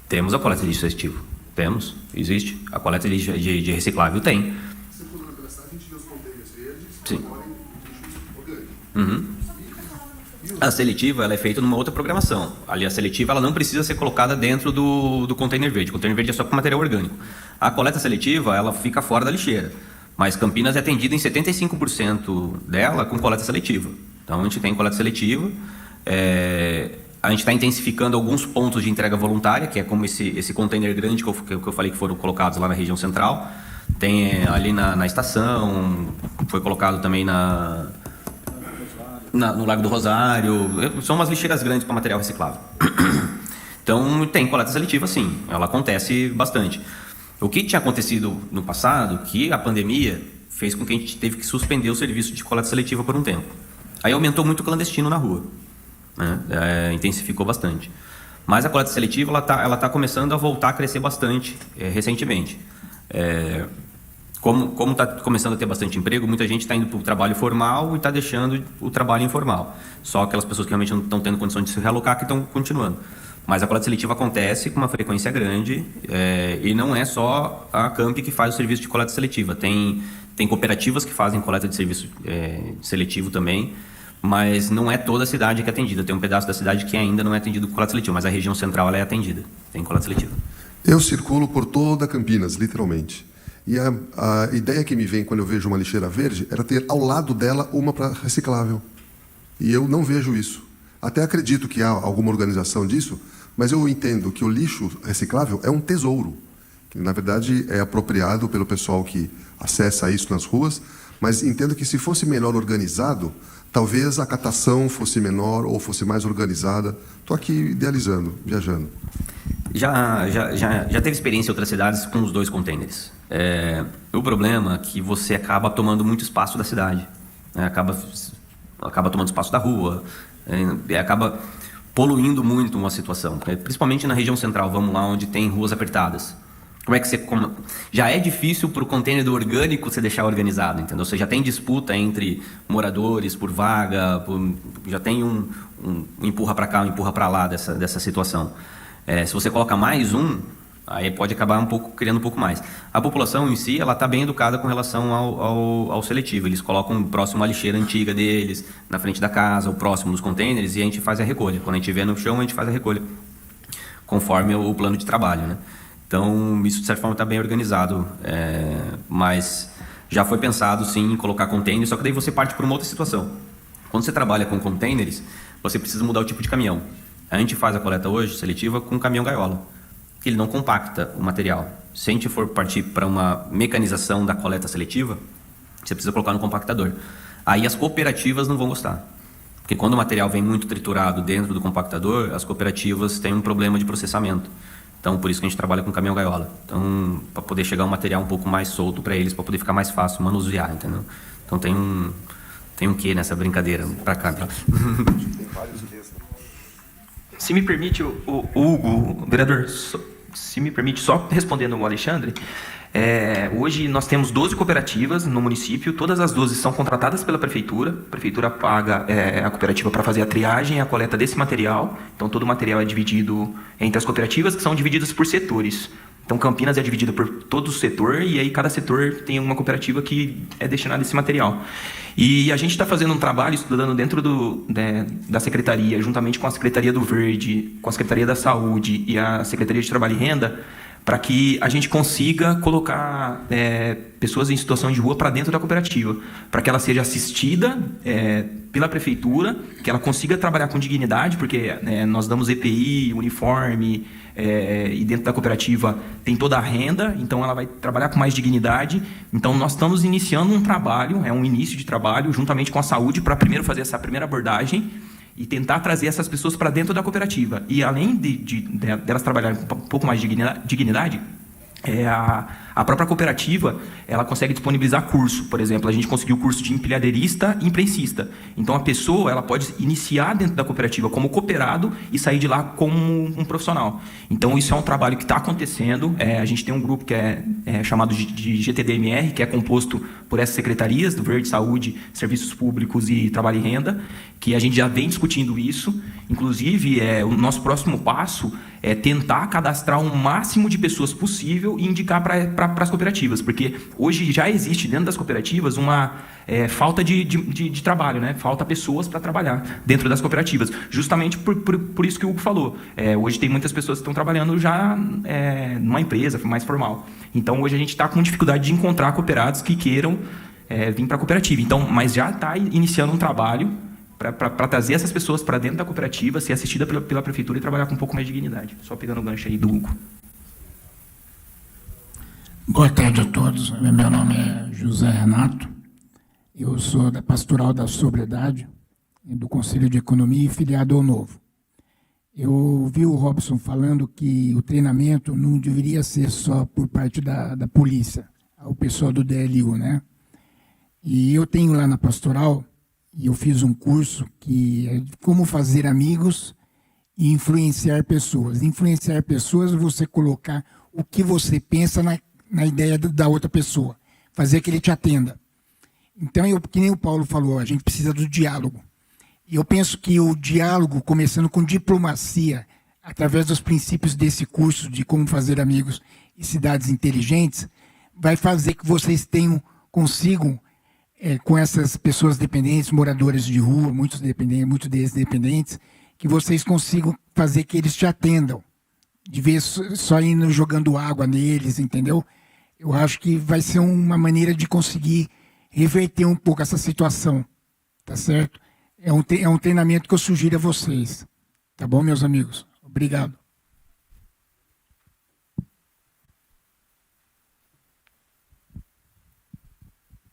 Temos a coleta de lixo seletivo. Temos. Existe. A coleta de lixo de reciclável tem. Você falou pela cidade, a gente vê os contêineres verdes, sim, agora em lixo orgânico. Uhum. A seletiva ela é feita numa outra programação. Ali a seletiva ela não precisa ser colocada dentro do container verde. O container verde é só com material orgânico. A coleta seletiva ela fica fora da lixeira. Mas Campinas é atendida em 75% dela com coleta seletiva. Então a gente tem coleta seletiva. A gente está intensificando alguns pontos de entrega voluntária, que é como esse container grande que eu falei que foram colocados lá na região central. Tem ali na estação, foi colocado também no Lago do Rosário. São umas lixeiras grandes para material reciclável. Então, tem coleta seletiva, sim. Ela acontece bastante. O que tinha acontecido no passado, que a pandemia fez com que a gente teve que suspender o serviço de coleta seletiva por um tempo. Aí aumentou muito o clandestino na rua. Né? Intensificou bastante. Mas a coleta seletiva ela tá começando a voltar a crescer bastante recentemente. Como está começando a ter bastante emprego, muita gente está indo para o trabalho formal e está deixando o trabalho informal. Só aquelas pessoas que realmente não estão tendo condição de se realocar que estão continuando. Mas a coleta seletiva acontece com uma frequência grande e não é só a Camp que faz o serviço de coleta seletiva. Tem cooperativas que fazem coleta de serviço seletivo também, mas não é toda a cidade que é atendida. Tem um pedaço da cidade que ainda não é atendido com coleta seletiva, mas a região central ela é atendida, tem coleta seletiva. Eu circulo por toda Campinas, literalmente. E a ideia que me vem quando eu vejo uma lixeira verde era ter ao lado dela uma para reciclável. E eu não vejo isso. Até acredito que há alguma organização disso, mas eu entendo que o lixo reciclável é um tesouro, que na verdade é apropriado pelo pessoal que acessa isso nas ruas, mas entendo que se fosse melhor organizado, talvez a catação fosse menor ou fosse mais organizada. Estou aqui idealizando, viajando. Já teve experiência em outras cidades com os 2 contêineres. O problema é que você acaba tomando muito espaço da cidade. Acaba tomando espaço da rua. Acaba poluindo muito uma situação. Principalmente na região central, vamos lá, onde tem ruas apertadas. Como é que você... Já é difícil para o container do orgânico você deixar organizado, entendeu? Você já tem disputa entre moradores por vaga, já tem um empurra para cá, um empurra para lá dessa situação. Se você coloca mais aí pode acabar criando um pouco mais. A população em si, ela está bem educada com relação ao seletivo. Eles colocam próximo à lixeira antiga deles, na frente da casa, ou próximo dos containers, e a gente faz a recolha. Quando a gente vê no chão, a gente faz a recolha, conforme o plano de trabalho, né? Então, isso de certa forma está bem organizado, mas já foi pensado sim em colocar containers, só que daí você parte para uma outra situação. Quando você trabalha com containers, você precisa mudar o tipo de caminhão. A gente faz a coleta hoje seletiva com um caminhão gaiola. Ele não compacta o material. Se a gente for partir para uma mecanização da coleta seletiva, você precisa colocar no compactador. Aí as cooperativas não vão gostar. Porque quando o material vem muito triturado dentro do compactador, as cooperativas têm um problema de processamento. Então, por isso que a gente trabalha com caminhão gaiola. Então, para poder chegar um material um pouco mais solto para eles, para poder ficar mais fácil manusear, entendeu? Então, tem um quê nessa brincadeira para cá. Tem vários quês. Se me permite, o Hugo, vereador, se me permite, só respondendo ao Alexandre, hoje nós temos 12 cooperativas no município, todas as 12 são contratadas pela prefeitura, a prefeitura paga a cooperativa para fazer a triagem e a coleta desse material, então todo o material é dividido entre as cooperativas, que são divididas por setores. Então Campinas é dividida por todo o setor e aí cada setor tem uma cooperativa que é destinada a esse material. E a gente está fazendo um trabalho, estudando dentro da Secretaria, juntamente com a Secretaria do Verde, com a Secretaria da Saúde e a Secretaria de Trabalho e Renda, para que a gente consiga colocar pessoas em situação de rua para dentro da cooperativa, para que ela seja assistida pela prefeitura, que ela consiga trabalhar com dignidade, porque nós damos EPI, uniforme, e dentro da cooperativa tem toda a renda, então ela vai trabalhar com mais dignidade. Então nós estamos iniciando um trabalho, um início de trabalho, juntamente com a saúde, para primeiro fazer essa primeira abordagem e tentar trazer essas pessoas para dentro da cooperativa. E além delas trabalharem com um pouco mais de dignidade, a própria cooperativa ela consegue disponibilizar curso. Por exemplo, a gente conseguiu o curso de empilhadeirista e imprensista. Então a pessoa ela pode iniciar dentro da cooperativa como cooperado e sair de lá como um profissional. Então isso é um trabalho que está acontecendo. A gente tem um grupo que é chamado de GTDMR, que é composto por essas secretarias do Verde, Saúde, Serviços Públicos e Trabalho e Renda, que a gente já vem discutindo isso. Inclusive, o nosso próximo passo é tentar cadastrar o máximo de pessoas possível e indicar para as cooperativas, porque hoje já existe dentro das cooperativas uma falta de trabalho, né? Falta pessoas para trabalhar dentro das cooperativas, justamente por isso que o Hugo falou. Hoje tem muitas pessoas que estão trabalhando já numa empresa mais formal. Então, hoje a gente está com dificuldade de encontrar cooperados que queiram vir para a cooperativa. Então, mas já está iniciando um trabalho para trazer essas pessoas para dentro da cooperativa, ser assistida pela prefeitura e trabalhar com um pouco mais de dignidade. Só pegando o gancho aí do Hugo. Boa tarde a todos. Meu nome é José Renato. Eu sou da Pastoral da Sobriedade, do Conselho de Economia e filiado ao Novo. Eu ouvi o Robson falando que o treinamento não deveria ser só por parte da polícia, o pessoal do DLU, né? E eu tenho lá na Pastoral, e eu fiz um curso que é como fazer amigos e influenciar pessoas. Influenciar pessoas é você colocar o que você pensa na ideia da outra pessoa, fazer que ele te atenda. Então, que nem o Paulo falou, a gente precisa do diálogo. E eu penso que o diálogo, começando com diplomacia, através dos princípios desse curso de como fazer amigos e cidades inteligentes, vai fazer que vocês consigam, com essas pessoas dependentes, moradores de rua, muitos deles dependentes, que vocês consigam fazer que eles te atendam, de vez só indo jogando água neles, entendeu? Eu acho que vai ser uma maneira de conseguir reverter um pouco essa situação, tá certo? É um treinamento que eu sugiro a vocês, tá bom, meus amigos? Obrigado.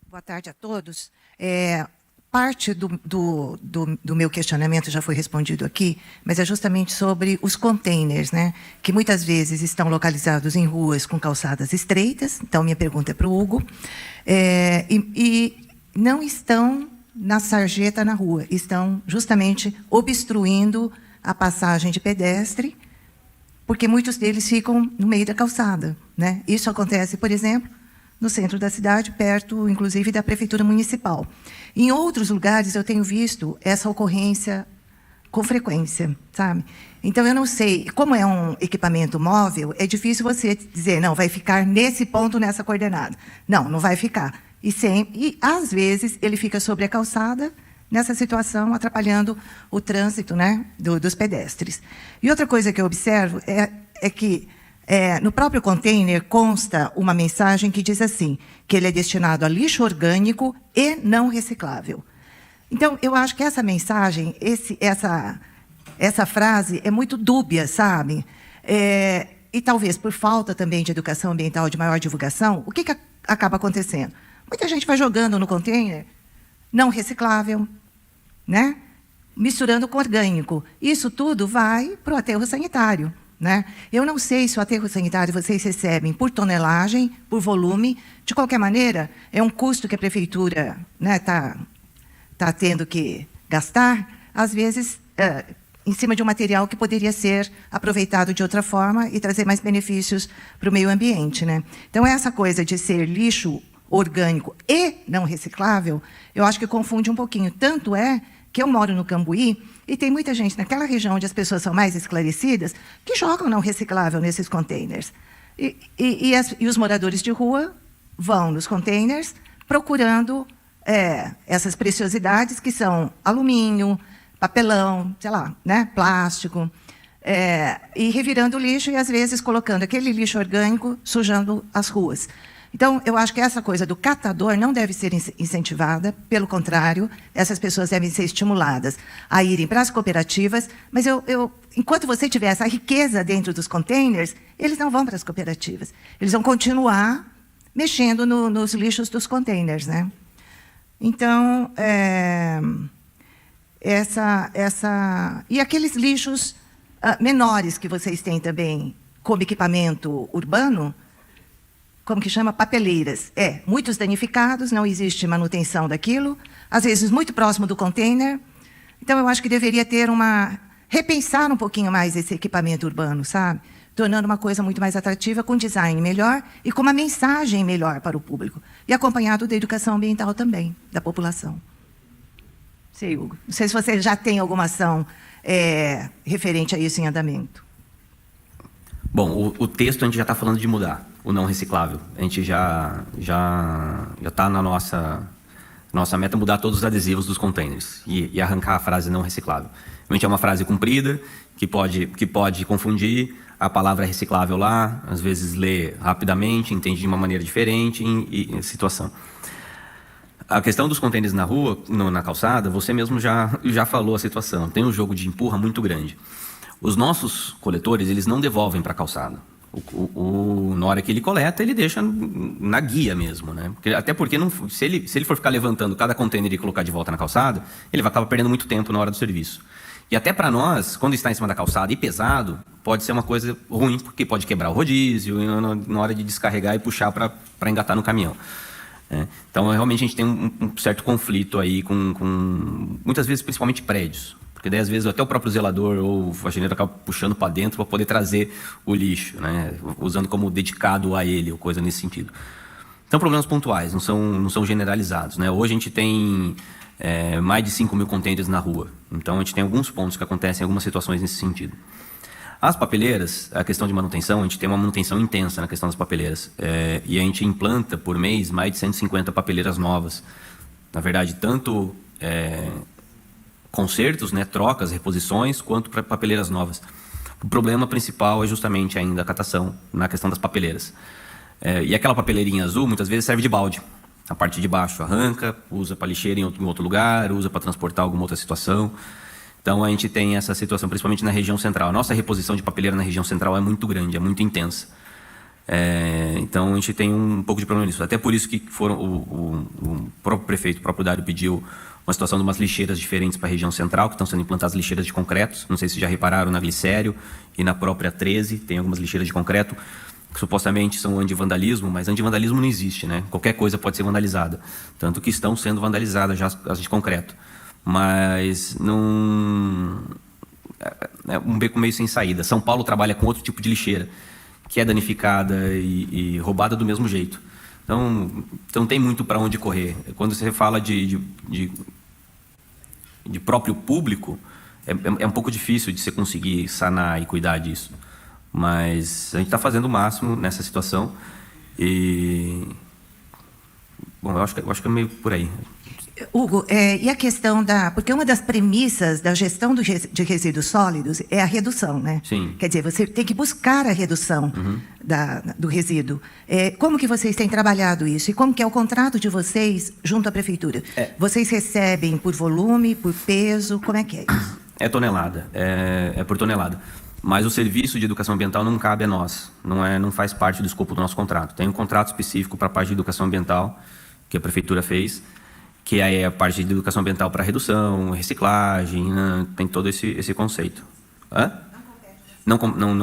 Boa tarde a todos. Parte do meu questionamento já foi respondido aqui, mas é justamente sobre os containers, né? Que muitas vezes estão localizados em ruas com calçadas estreitas. Então, minha pergunta é para o Hugo. E não estão na sarjeta na rua, estão justamente obstruindo a passagem de pedestre, porque muitos deles ficam no meio da calçada, né? Isso acontece, por exemplo, no centro da cidade, perto, inclusive, da Prefeitura Municipal. Em outros lugares, eu tenho visto essa ocorrência com frequência, sabe? Então, eu não sei, como é um equipamento móvel, é difícil você dizer, não, vai ficar nesse ponto, nessa coordenada. Não, não vai ficar. E às vezes, ele fica sobre a calçada, nessa situação, atrapalhando o trânsito, né, dos pedestres. E outra coisa que eu observo é que no próprio container consta uma mensagem que diz assim, que ele é destinado a lixo orgânico e não reciclável. Então, eu acho que essa mensagem, essa frase é muito dúbia, sabe? E talvez por falta também de educação ambiental, de maior divulgação, o que acaba acontecendo? Muita gente vai jogando no container não reciclável, né? Misturando com orgânico. Isso tudo vai para o aterro sanitário. Né? Eu não sei se o aterro sanitário vocês recebem por tonelagem, por volume. De qualquer maneira, é um custo que a prefeitura tá tendo que gastar, às vezes, em cima de um material que poderia ser aproveitado de outra forma e trazer mais benefícios para o meio ambiente. Né? Então, essa coisa de ser lixo orgânico e não reciclável, eu acho que confunde um pouquinho. Tanto é que eu moro no Cambuí e tem muita gente naquela região onde as pessoas são mais esclarecidas que jogam não reciclável nesses containers. E os moradores de rua vão nos containers procurando essas preciosidades que são alumínio, papelão, sei lá, né, plástico. e revirando o lixo e, às vezes, colocando aquele lixo orgânico sujando as ruas. Então, eu acho que essa coisa do catador não deve ser incentivada, pelo contrário, essas pessoas devem ser estimuladas a irem para as cooperativas, mas enquanto você tiver essa riqueza dentro dos containers, eles não vão para as cooperativas. Eles vão continuar mexendo nos lixos dos containers, né? Então, e aqueles lixos menores que vocês têm também como equipamento urbano, como que chama? Papeleiras. Muitos danificados, não existe manutenção daquilo, às vezes muito próximo do container. Então, eu acho que deveria ter repensar um pouquinho mais esse equipamento urbano, sabe? Tornando uma coisa muito mais atrativa, com design melhor e com uma mensagem melhor para o público. E acompanhado da educação ambiental também, da população. Sei, Hugo. Não sei se você já tem alguma ação referente a isso em andamento. Bom, o texto a gente já está falando de mudar, o não reciclável. A gente já está na nossa meta mudar todos os adesivos dos containers e arrancar a frase não reciclável. Realmente é uma frase comprida, que pode confundir. A palavra reciclável lá, às vezes lê rapidamente, entende de uma maneira diferente em situação. A questão dos contêineres na rua, na calçada, você mesmo já falou a situação. Tem um jogo de empurra muito grande. Os nossos coletores, eles não devolvem para a calçada. Na hora que ele coleta, ele deixa na guia mesmo, né? Até porque se ele for ficar levantando cada contêiner e colocar de volta na calçada, ele vai acabar perdendo muito tempo na hora do serviço. E até para nós, quando está em cima da calçada e pesado, pode ser uma coisa ruim, porque pode quebrar o rodízio na hora de descarregar e puxar para engatar no caminhão. Então, realmente, a gente tem um certo conflito aí com muitas vezes, principalmente prédios. Porque daí, às vezes, até o próprio zelador ou o faxineiro acaba puxando para dentro para poder trazer o lixo, né? Usando como dedicado a ele, ou coisa nesse sentido. São problemas pontuais, não são generalizados, né? Hoje a gente tem mais de 5 mil contêineres na rua. Então, a gente tem alguns pontos que acontecem, algumas situações nesse sentido. As papeleiras, a questão de manutenção, a gente tem uma manutenção intensa na questão das papeleiras. E a gente implanta, por mês, mais de 150 papeleiras novas. Na verdade, tanto consertos, né, trocas, reposições, quanto para papeleiras novas. O problema principal é justamente ainda a catação na questão das papeleiras. E aquela papeleirinha azul, muitas vezes, serve de balde. A parte de baixo arranca, usa para lixeira em outro lugar, usa para transportar alguma outra situação. Então, a gente tem essa situação, principalmente na região central. A nossa reposição de papeleira na região central é muito grande, é muito intensa. Então, a gente tem um pouco de problema nisso. Até por isso que o próprio prefeito, o próprio Dário, pediu uma situação de umas lixeiras diferentes para a região central, que estão sendo implantadas lixeiras de concreto. Não sei se já repararam na Glicério e na própria 13, tem algumas lixeiras de concreto, que supostamente são anti-vandalismo, mas anti-vandalismo não existe, né? Qualquer coisa pode ser vandalizada. Tanto que estão sendo vandalizadas já as de concreto. Mas não... É um beco meio sem saída. São Paulo trabalha com outro tipo de lixeira, que é danificada e roubada do mesmo jeito. Então tem muito para onde correr. Quando você fala de próprio público, é um pouco difícil de você conseguir sanar e cuidar disso. Mas a gente está fazendo o máximo nessa situação. Bom, eu acho que é meio por aí. Hugo, e a questão porque uma das premissas da gestão de resíduos sólidos é a redução, né? Sim. Quer dizer, você tem que buscar a redução do resíduo. Como que vocês têm trabalhado isso? E como que é o contrato de vocês junto à prefeitura? Vocês recebem por volume, por peso? Como é que é isso? É tonelada, é por tonelada. Mas o serviço de educação ambiental não cabe a nós, não faz parte do escopo do nosso contrato. Tem um contrato específico para a parte de educação ambiental, que a prefeitura fez, que é a parte de educação ambiental para redução, reciclagem, né? Tem todo esse conceito. Não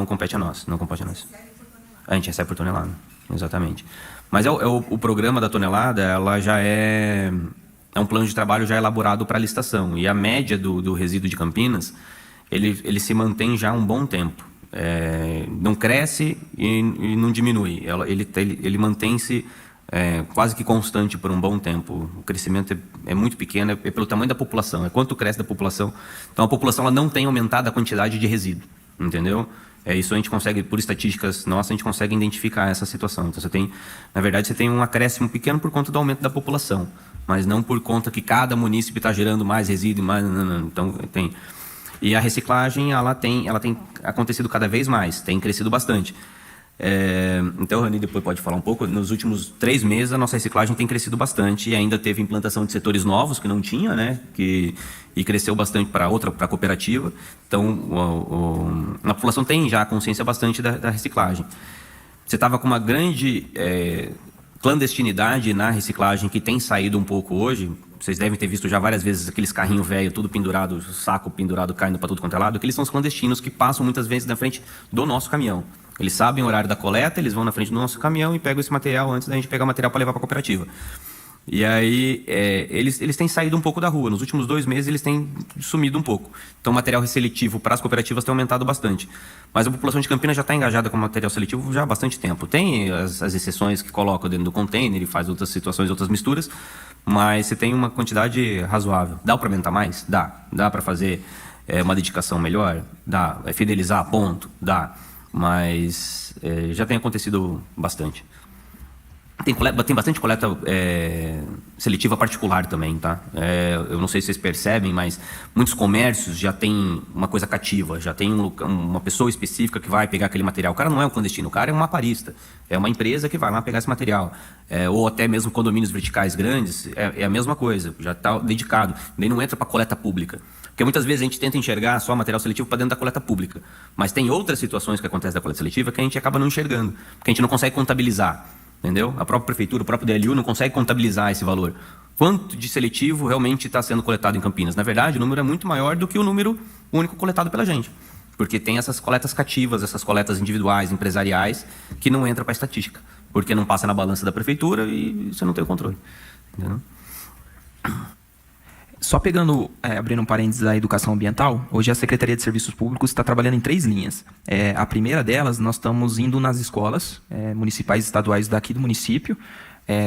compete a nós, não compete a nós. A gente recebe por tonelada, exatamente. Mas o programa da tonelada, ela já é um plano de trabalho já elaborado para a licitação. E a média do resíduo de Campinas, ele se mantém já há um bom tempo. Não cresce e não diminui. Ele mantém-se quase que constante por um bom tempo. O crescimento é muito pequeno, é pelo tamanho da população, é quanto cresce da população. Então, a população ela não tem aumentado a quantidade de resíduo, entendeu? Isso a gente consegue, por estatísticas nossas, a gente consegue identificar essa situação. Então, na verdade, você tem um acréscimo pequeno por conta do aumento da população, mas não por conta que cada município está gerando mais resíduo, mais... Não. Então, E a reciclagem, ela tem acontecido cada vez mais, tem crescido bastante. Então, o Rani depois pode falar um pouco. Nos últimos 3 meses, a nossa reciclagem tem crescido bastante e ainda teve implantação de setores novos que não tinha, né? E cresceu bastante para a cooperativa. Então, a população tem já consciência bastante da reciclagem. Você estava com uma grande clandestinidade na reciclagem que tem saído um pouco hoje. Vocês devem ter visto já várias vezes aqueles carrinhos velhos, tudo pendurado, saco pendurado, caindo para tudo quanto é lado. Aqueles são os clandestinos que passam muitas vezes na frente do nosso caminhão. Eles sabem o horário da coleta, eles vão na frente do nosso caminhão e pegam esse material antes da gente pegar o material para levar para a cooperativa. E aí, eles têm saído um pouco da rua. Nos últimos 2 meses, eles têm sumido um pouco. Então, o material seletivo para as cooperativas tem aumentado bastante. Mas a população de Campinas já está engajada com o material seletivo já há bastante tempo. Tem as exceções que colocam dentro do container e faz outras situações, outras misturas, mas você tem uma quantidade razoável. Dá para aumentar mais? Dá. Dá para fazer uma dedicação melhor? Dá. Fidelizar a ponto? Dá. Mas já tem acontecido bastante. Tem bastante coleta seletiva particular também, tá? Eu não sei se vocês percebem, mas muitos comércios já tem uma coisa cativa, já tem uma pessoa específica que vai pegar aquele material. O cara não é um clandestino, o cara é um aparista. É uma empresa que vai lá pegar esse material. Ou até mesmo condomínios verticais grandes, é a mesma coisa, já está dedicado. Nem não entra para coleta pública. Porque muitas vezes a gente tenta enxergar só material seletivo para dentro da coleta pública. Mas tem outras situações que acontecem da coleta seletiva que a gente acaba não enxergando, porque a gente não consegue contabilizar. Entendeu? A própria prefeitura, o próprio DLU não consegue contabilizar esse valor. Quanto de seletivo realmente está sendo coletado em Campinas? Na verdade, o número é muito maior do que o número único coletado pela gente. Porque tem essas coletas cativas, essas coletas individuais, empresariais, que não entram para a estatística. Porque não passa na balança da prefeitura e você não tem o controle. Entendeu? Só pegando, abrindo um parênteses da educação ambiental, hoje a Secretaria de Serviços Públicos está trabalhando em 3 linhas. A primeira delas, nós estamos indo nas escolas municipais e estaduais daqui do município,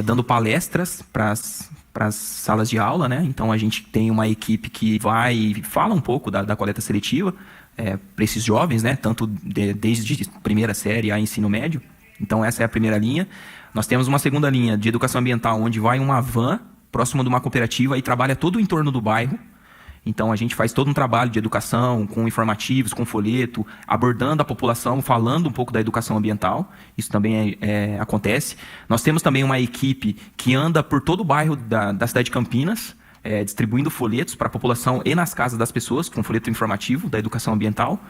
dando palestras para as salas de aula, né? Então a gente tem uma equipe que vai e fala um pouco da coleta seletiva para esses jovens, né? Tanto desde primeira série a ensino médio. Então essa é a primeira linha. Nós temos uma segunda linha de educação ambiental, onde vai uma van próximo de uma cooperativa e trabalha todo o entorno do bairro. Então, a gente faz todo um trabalho de educação, com informativos, com folheto, abordando a população, falando um pouco da educação ambiental. Isso também acontece. Nós temos também uma equipe que anda por todo o bairro da cidade de Campinas, distribuindo folhetos para a população e nas casas das pessoas, com folheto informativo da educação ambiental.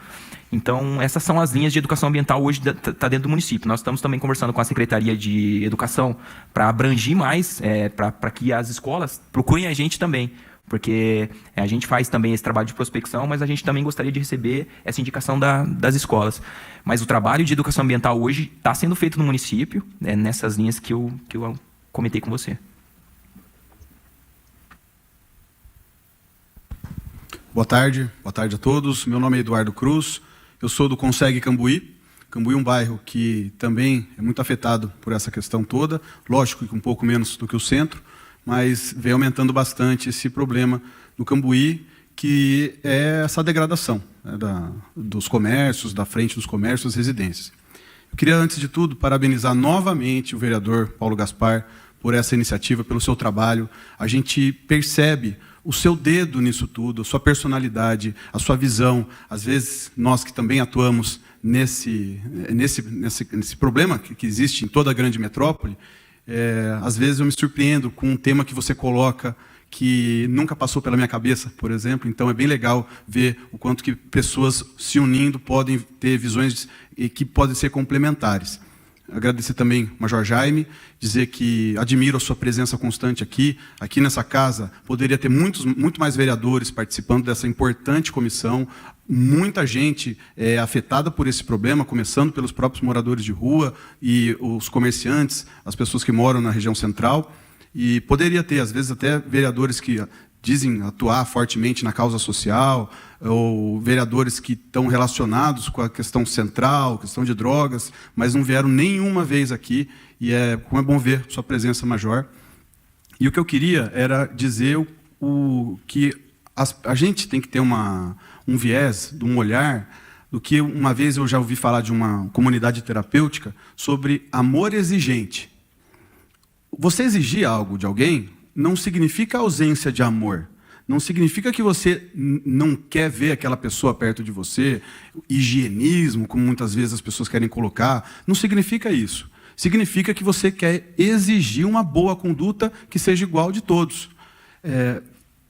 Então, essas são as linhas de educação ambiental hoje está dentro do município. Nós estamos também conversando com a Secretaria de Educação para abranger mais, para que as escolas procurem a gente também. Porque a gente faz também esse trabalho de prospecção, mas a gente também gostaria de receber essa indicação das escolas. Mas o trabalho de educação ambiental hoje está sendo feito no município, nessas linhas que eu comentei com você. Boa tarde a todos. Meu nome é Eduardo Cruz, eu sou do Consegue Cambuí. Cambuí é um bairro que também é muito afetado por essa questão toda, lógico que um pouco menos do que o centro, mas vem aumentando bastante esse problema no Cambuí, que é essa degradação, né, dos comércios, da frente dos comércios, das residências. Eu queria, antes de tudo, parabenizar novamente o vereador Paulo Gaspar por essa iniciativa, pelo seu trabalho. A gente percebe o seu dedo nisso tudo, a sua personalidade, a sua visão. Às vezes, nós que também atuamos nesse problema que existe em toda a grande metrópole, às vezes eu me surpreendo com um tema que você coloca que nunca passou pela minha cabeça, por exemplo. Então é bem legal ver o quanto que pessoas se unindo podem ter visões que podem ser complementares. Agradecer também ao Major Jaime, dizer que admiro a sua presença constante aqui nessa casa. Poderia ter muito mais vereadores participando dessa importante comissão, muita gente afetada por esse problema, começando pelos próprios moradores de rua e os comerciantes, as pessoas que moram na região central. E poderia ter, às vezes, até vereadores que dizem atuar fortemente na causa social, ou vereadores que estão relacionados com a questão central, questão de drogas, mas não vieram nenhuma vez aqui, e como é bom ver sua presença, Major. E o que eu queria era dizer que a gente tem que ter um viés, um olhar, do que uma vez eu já ouvi falar de uma comunidade terapêutica sobre amor exigente. Você exigir algo de alguém não significa ausência de amor. não significa que você não quer ver aquela pessoa perto de você, higienismo, como muitas vezes as pessoas querem colocar, não significa isso. Significa que você quer exigir uma boa conduta que seja igual de todos.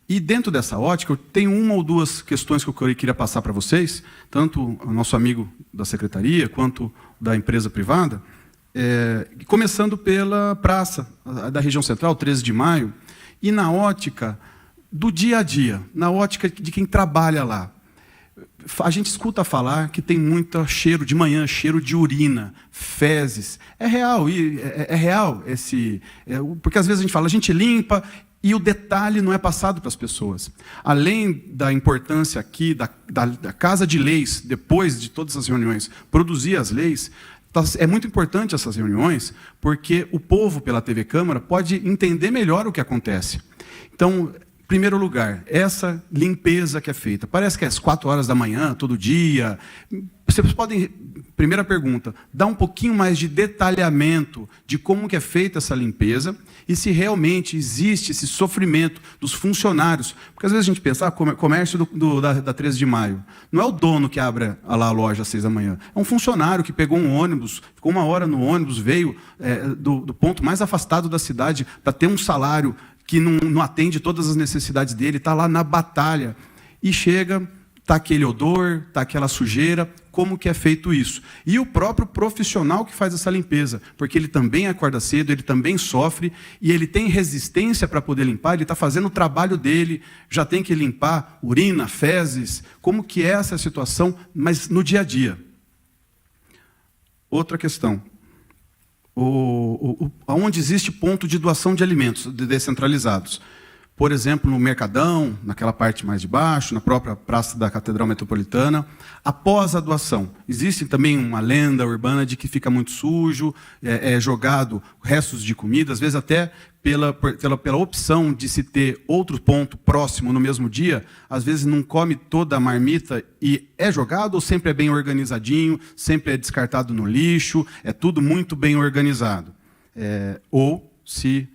E dentro dessa ótica, eu tenho uma ou duas questões que eu queria passar para vocês, tanto o nosso amigo da secretaria, quanto da empresa privada, começando pela praça da região central, 13 de maio, e na ótica do dia a dia, na ótica de quem trabalha lá. A gente escuta falar que tem muito cheiro de manhã, cheiro de urina, fezes. É real, é real porque às vezes a gente fala, a gente limpa e o detalhe não é passado para as pessoas. Além da importância aqui da Casa de Leis, depois de todas as reuniões, produzir as leis, é muito importante essas reuniões, porque o povo, pela TV Câmara, pode entender melhor o que acontece. Então, em primeiro lugar, essa limpeza que é feita. Parece que é às 4 horas da manhã, todo dia. Vocês podem, primeira pergunta, dar um pouquinho mais de detalhamento de como que é feita essa limpeza e se realmente existe esse sofrimento dos funcionários. Porque às vezes a gente pensa, comércio da 13 de maio. Não é o dono que abre lá a loja às 6 da manhã. É um funcionário que pegou um ônibus, ficou 1 hora no ônibus, veio do ponto mais afastado da cidade para ter um salário que não atende todas as necessidades dele, está lá na batalha, e chega, está aquele odor, está aquela sujeira, como que é feito isso? E o próprio profissional que faz essa limpeza, porque ele também acorda cedo, ele também sofre, e ele tem resistência para poder limpar, ele está fazendo o trabalho dele, já tem que limpar urina, fezes, como que é essa situação, mas no dia a dia. Outra questão. Onde existe ponto de doação de alimentos descentralizados. Por exemplo, no Mercadão, naquela parte mais de baixo, na própria Praça da Catedral Metropolitana, após a doação. Existe também uma lenda urbana de que fica muito sujo, é jogado restos de comida, às vezes até pela opção de se ter outro ponto próximo no mesmo dia, às vezes não come toda a marmita e é jogado ou sempre é bem organizadinho, sempre é descartado no lixo, é tudo muito bem organizado. Ou se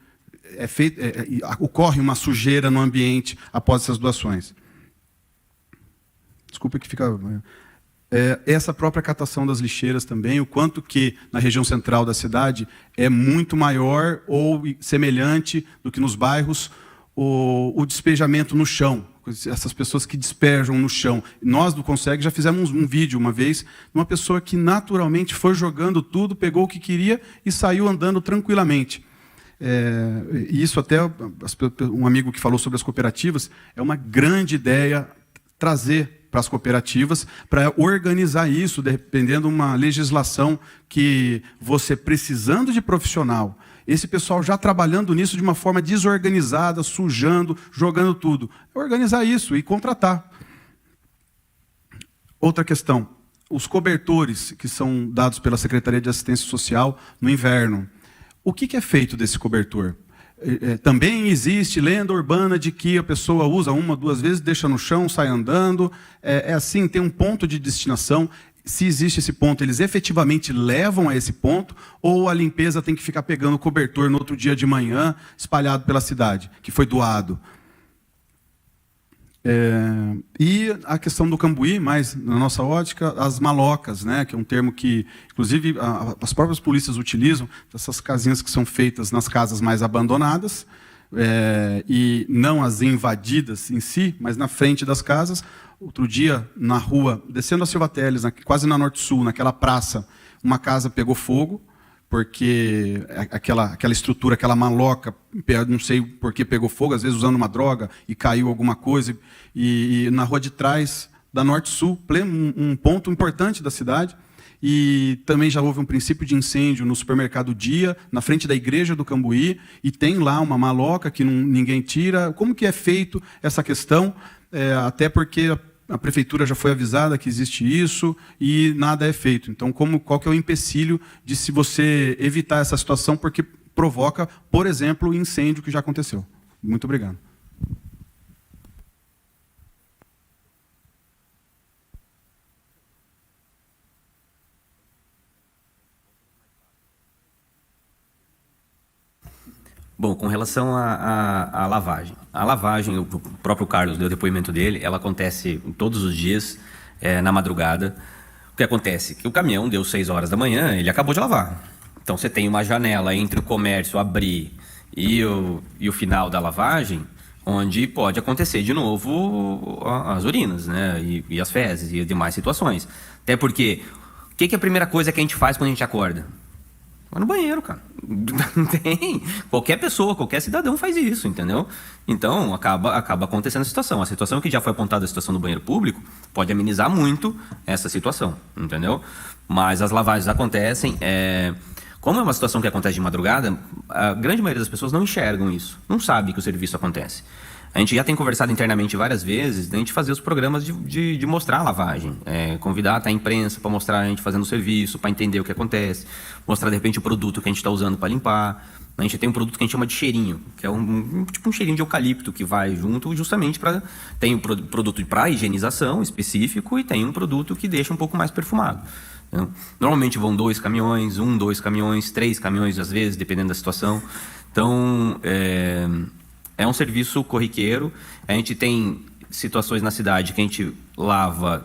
ocorre uma sujeira no ambiente após essas doações. Desculpa que fica... essa própria catação das lixeiras também, o quanto que na região central da cidade é muito maior ou semelhante do que nos bairros, o despejamento no chão, essas pessoas que despejam no chão. Nós do Conseg já fizemos um vídeo uma vez, uma pessoa que naturalmente foi jogando tudo, pegou o que queria e saiu andando tranquilamente. E isso até um amigo que falou sobre as cooperativas, é uma grande ideia trazer para as cooperativas, para organizar isso, dependendo de uma legislação que você precisando de profissional, esse pessoal já trabalhando nisso de uma forma desorganizada, sujando, jogando tudo. Organizar isso e contratar. Outra questão, os cobertores que são dados pela Secretaria de Assistência Social no inverno. O que é feito desse cobertor? Também existe lenda urbana de que a pessoa usa 1 ou 2 vezes, deixa no chão, sai andando. Assim, tem um ponto de destinação. Se existe esse ponto, eles efetivamente levam a esse ponto, ou a limpeza tem que ficar pegando o cobertor no outro dia de manhã, espalhado pela cidade, que foi doado. E a questão do cambuí, mais na nossa ótica, as malocas, né, que é um termo que, inclusive, as próprias polícias utilizam, essas casinhas que são feitas nas casas mais abandonadas, e não as invadidas em si, mas na frente das casas. Outro dia, na rua, descendo a Silva Teles, quase na Norte-Sul, naquela praça, uma casa pegou fogo, porque aquela estrutura, aquela maloca, não sei por que pegou fogo, às vezes usando uma droga e caiu alguma coisa, e na rua de trás, da Norte-Sul, um ponto importante da cidade, e também já houve um princípio de incêndio no supermercado Dia, na frente da igreja do Cambuí, e tem lá uma maloca que ninguém tira. Como que é feito essa questão? Até porque a prefeitura já foi avisada que existe isso e nada é feito. Então, qual que é o empecilho de se você evitar essa situação, porque provoca, por exemplo, o incêndio que já aconteceu? Muito obrigado. Bom, com relação à lavagem. A lavagem, o próprio Carlos deu o depoimento dele, ela acontece todos os dias, na madrugada. O que acontece? Que o caminhão deu 6 horas da manhã, ele acabou de lavar. Então você tem uma janela entre o comércio abrir e o final da lavagem, onde pode acontecer de novo as urinas, né? E as fezes e demais situações. Até porque, o que é a primeira coisa que a gente faz quando a gente acorda? Vai no banheiro, cara. Não tem. Qualquer pessoa, qualquer cidadão faz isso, entendeu? Então, acaba acontecendo a situação. A situação que já foi apontada, a situação do banheiro público, pode amenizar muito essa situação, entendeu? Mas as lavagens acontecem. Como é uma situação que acontece de madrugada, a grande maioria das pessoas não enxergam isso. Não sabe que o serviço acontece. A gente já tem conversado internamente várias vezes, a gente fazer os programas de mostrar a lavagem, convidar até a imprensa para mostrar a gente fazendo o serviço, para entender o que acontece, mostrar de repente o produto que a gente está usando para limpar. A gente tem um produto que a gente chama de cheirinho, que é tipo um cheirinho de eucalipto que vai junto justamente para... Tem um produto para higienização específico e tem um produto que deixa um pouco mais perfumado. Normalmente vão 2 caminhões, 2 caminhões, 3 caminhões às vezes, dependendo da situação. Então, é um serviço corriqueiro. A gente tem situações na cidade que a gente lava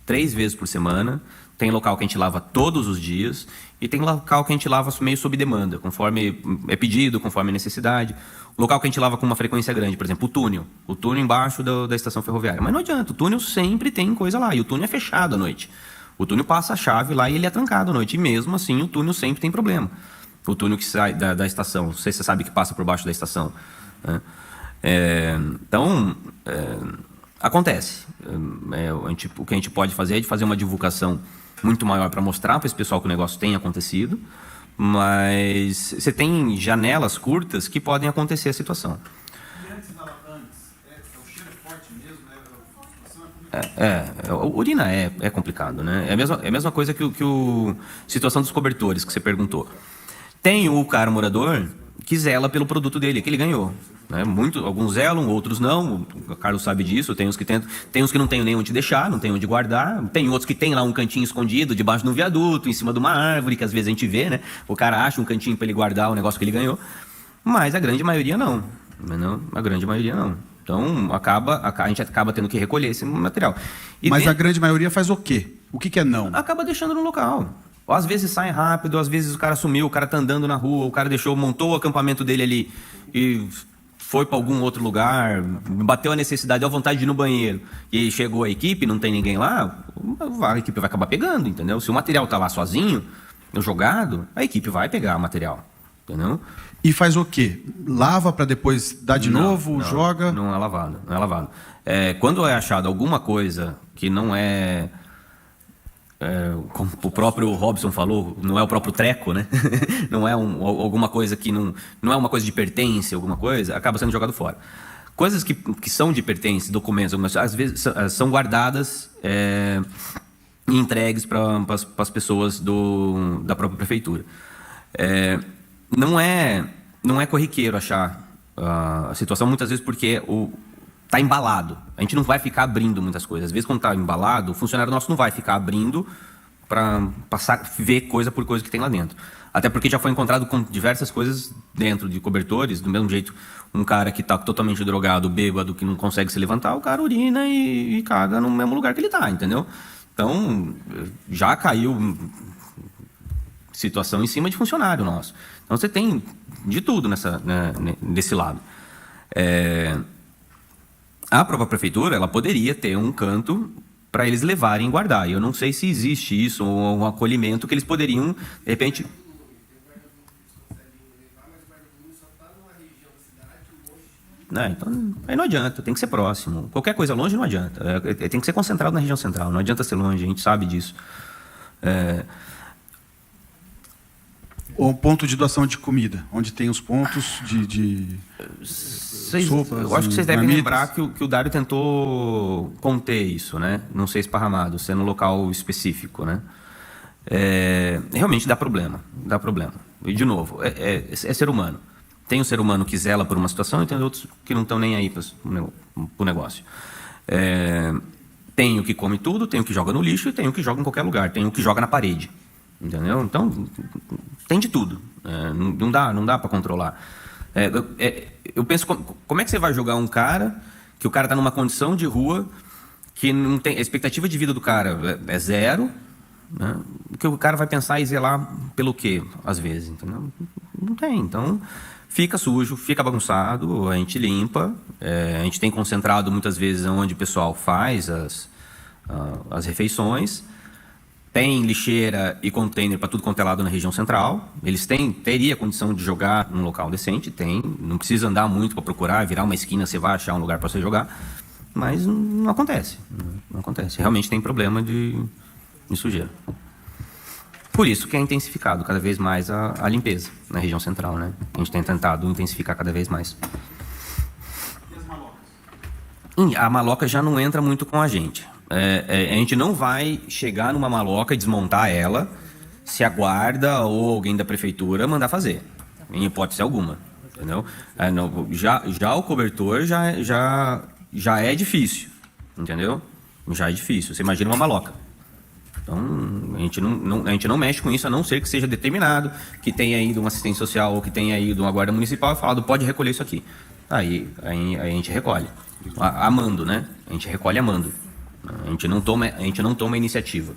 3 vezes por semana. Tem local que a gente lava todos os dias. E tem local que a gente lava meio sob demanda, conforme é pedido, conforme necessidade. O local que a gente lava com uma frequência grande, por exemplo, o túnel. O túnel embaixo da estação ferroviária. Mas não adianta, o túnel sempre tem coisa lá. E o túnel é fechado à noite. O túnel passa a chave lá e ele é trancado à noite. E mesmo assim, o túnel sempre tem problema. O túnel que sai da estação. Não sei se você sabe que passa por baixo da estação. Né? Então, acontece. O que a gente pode fazer é de fazer uma divulgação muito maior para mostrar para esse pessoal que o negócio tem acontecido, mas você tem janelas curtas que podem acontecer a situação. E antes da lavagem, o cheiro é forte mesmo? Urina é complicado, né? É a mesma coisa que situação dos cobertores que você perguntou. Tem o cara morador que zela pelo produto dele, que ele ganhou. Né? Alguns zelam, outros não. O Carlos sabe disso. Tem uns que tentam, tem uns que não tem nem onde deixar, não tem onde guardar. Tem outros que tem lá um cantinho escondido debaixo de um viaduto, em cima de uma árvore, que às vezes a gente vê, né? O cara acha um cantinho para ele guardar o negócio que ele ganhou. Mas a grande maioria não. A grande maioria não. Então a gente acaba tendo que recolher esse material. Mas a grande maioria faz o quê? O que é não? Acaba deixando no local. Ou às vezes sai rápido, às vezes o cara sumiu, o cara tá andando na rua, o cara montou o acampamento dele ali e foi para algum outro lugar, bateu a necessidade, deu a vontade de ir no banheiro e chegou a equipe, não tem ninguém lá, a equipe vai acabar pegando, entendeu? Se o material tá lá sozinho, jogado, a equipe vai pegar o material, entendeu? E faz o quê? Lava para depois dar de novo, joga? Não é lavado. Quando é achado alguma coisa que não é... como o próprio Robson falou, não é o próprio treco, né? Não é alguma coisa que não é uma coisa de pertence, alguma coisa, acaba sendo jogado fora. Coisas que são de pertence, documentos, às vezes são guardadas e entregues para as pessoas da própria prefeitura. Não é corriqueiro achar a situação, muitas vezes porque está embalado. A gente não vai ficar abrindo muitas coisas. Às vezes, quando está embalado, o funcionário nosso não vai ficar abrindo para ver coisa por coisa que tem lá dentro. Até porque já foi encontrado com diversas coisas dentro de cobertores. Do mesmo jeito, um cara que está totalmente drogado, bêbado, que não consegue se levantar, o cara urina e caga no mesmo lugar que ele está, entendeu? Então, já caiu situação em cima de funcionário nosso. Então, você tem de tudo desse lado. A própria prefeitura, ela poderia ter um canto para eles levarem e guardar. E eu não sei se existe isso, ou um acolhimento que eles poderiam, de repente... Então, aí não adianta, tem que ser próximo. Qualquer coisa longe não adianta. Tem que ser concentrado na região central, não adianta ser longe, a gente sabe disso. Ou ponto de doação de comida, onde tem os pontos de sopas, eu acho que vocês devem marmitas. lembrar que o Dário tentou conter isso, né? Não ser esparramado, ser no local específico, né? Realmente dá problema. E, de novo, é ser humano. Tem um ser humano que zela por uma situação e tem outros que não estão nem aí para o negócio. Tem o que come tudo, tem o que joga no lixo e tem o que joga em qualquer lugar. Tem o que joga na parede. Entendeu? Então, tem de tudo. Não dá para controlar. Eu penso, como é que você vai jogar um cara que o cara está numa condição de rua que não tem, a expectativa de vida do cara é zero, né? Que o cara vai pensar e zelar pelo quê, às vezes, entendeu? Não tem. Então, fica sujo, fica bagunçado, a gente limpa, a gente tem concentrado muitas vezes onde o pessoal faz as refeições. Tem lixeira e container para tudo quanto é lado na região central. Eles teria condição de jogar num local decente, tem. Não precisa andar muito para procurar, virar uma esquina, você vai achar um lugar para você jogar. Mas não acontece. Não acontece. Realmente tem problema de sujeira. Por isso que é intensificado cada vez mais a limpeza na região central, né? A gente tem tentado intensificar cada vez mais. E as malocas? A maloca já não entra muito com a gente. A gente não vai chegar numa maloca e desmontar ela se a guarda ou alguém da prefeitura mandar fazer, em hipótese alguma, entendeu? Já o cobertor já é difícil, entendeu? Já é difícil. Você imagina uma maloca. Então, a gente não mexe com isso, a não ser que seja determinado, que tenha ido uma assistente social ou que tenha ido uma guarda municipal e falado, pode recolher isso aqui. Aí a gente recolhe. Amando, né? A gente recolhe amando. A gente não toma iniciativa,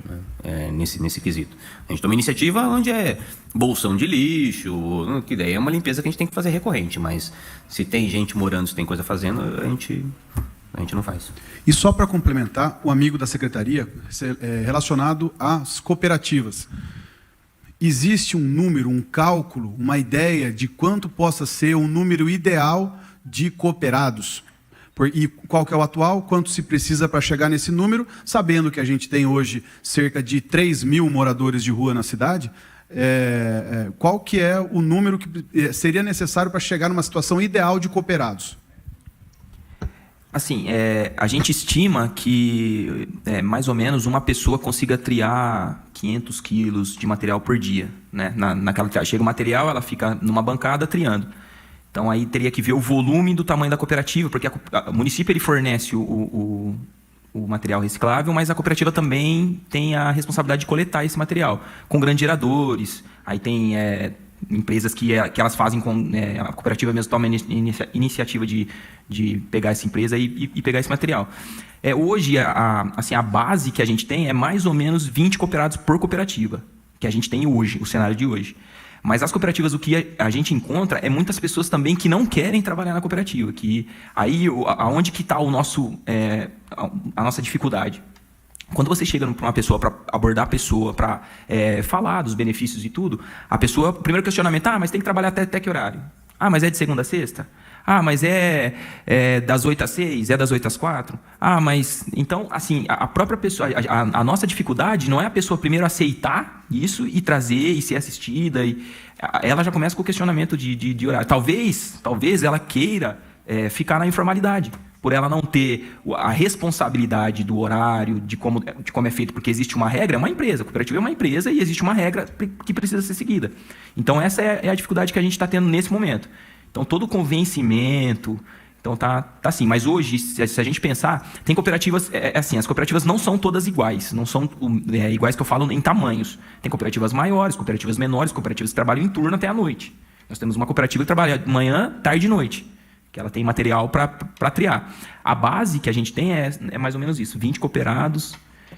né? Nesse quesito. A gente toma iniciativa onde é bolsão de lixo, que daí é uma limpeza que a gente tem que fazer recorrente, mas se tem gente morando, se tem coisa fazendo, a gente não faz. E só para complementar, o amigo da secretaria, relacionado às cooperativas. Existe um número, um cálculo, uma ideia de quanto possa ser o número ideal de cooperados? E qual que é o atual, quanto se precisa para chegar nesse número, sabendo que a gente tem hoje cerca de 3 mil moradores de rua na cidade, qual que é o número que seria necessário para chegar numa situação ideal de cooperados? Assim, a gente estima que mais ou menos uma pessoa consiga triar 500 quilos de material por dia, né? Chega o material, ela fica numa bancada triando. Então, aí teria que ver o volume do tamanho da cooperativa, porque o município ele fornece o material reciclável, mas a cooperativa também tem a responsabilidade de coletar esse material, com grandes geradores. Aí tem empresas que elas fazem com... a cooperativa mesmo toma a iniciativa de pegar essa empresa e pegar esse material. Hoje, a base que a gente tem é mais ou menos 20 cooperados por cooperativa, que a gente tem hoje, o cenário de hoje. Mas as cooperativas, o que a gente encontra é muitas pessoas também que não querem trabalhar na cooperativa. Que aí, aonde que está a nossa dificuldade? Quando você chega para uma pessoa, para abordar a pessoa, para falar dos benefícios e tudo, a pessoa, primeiro questionamento, mas tem que trabalhar até que horário? Mas é de segunda a sexta? Mas é das 8 às 6? É das 8 às 4? Mas... Então, assim, a própria pessoa... A nossa dificuldade não é a pessoa primeiro aceitar isso e trazer e ser assistida. Ela já começa com o questionamento de horário. Talvez ela queira ficar na informalidade, por ela não ter a responsabilidade do horário, de como é feito, porque existe uma regra, é uma empresa, a cooperativa é uma empresa e existe uma regra que precisa ser seguida. Então, essa é a dificuldade que a gente está tendo nesse momento. Então, todo o convencimento... Então, tá assim. Mas hoje, se a gente pensar, tem cooperativas... assim, as cooperativas não são todas iguais. Não são iguais que eu falo em tamanhos. Tem cooperativas maiores, cooperativas menores, cooperativas que trabalham em turno até a noite. Nós temos uma cooperativa que trabalha manhã, tarde e noite, que ela tem material para triar. A base que a gente tem é mais ou menos isso. 20 cooperados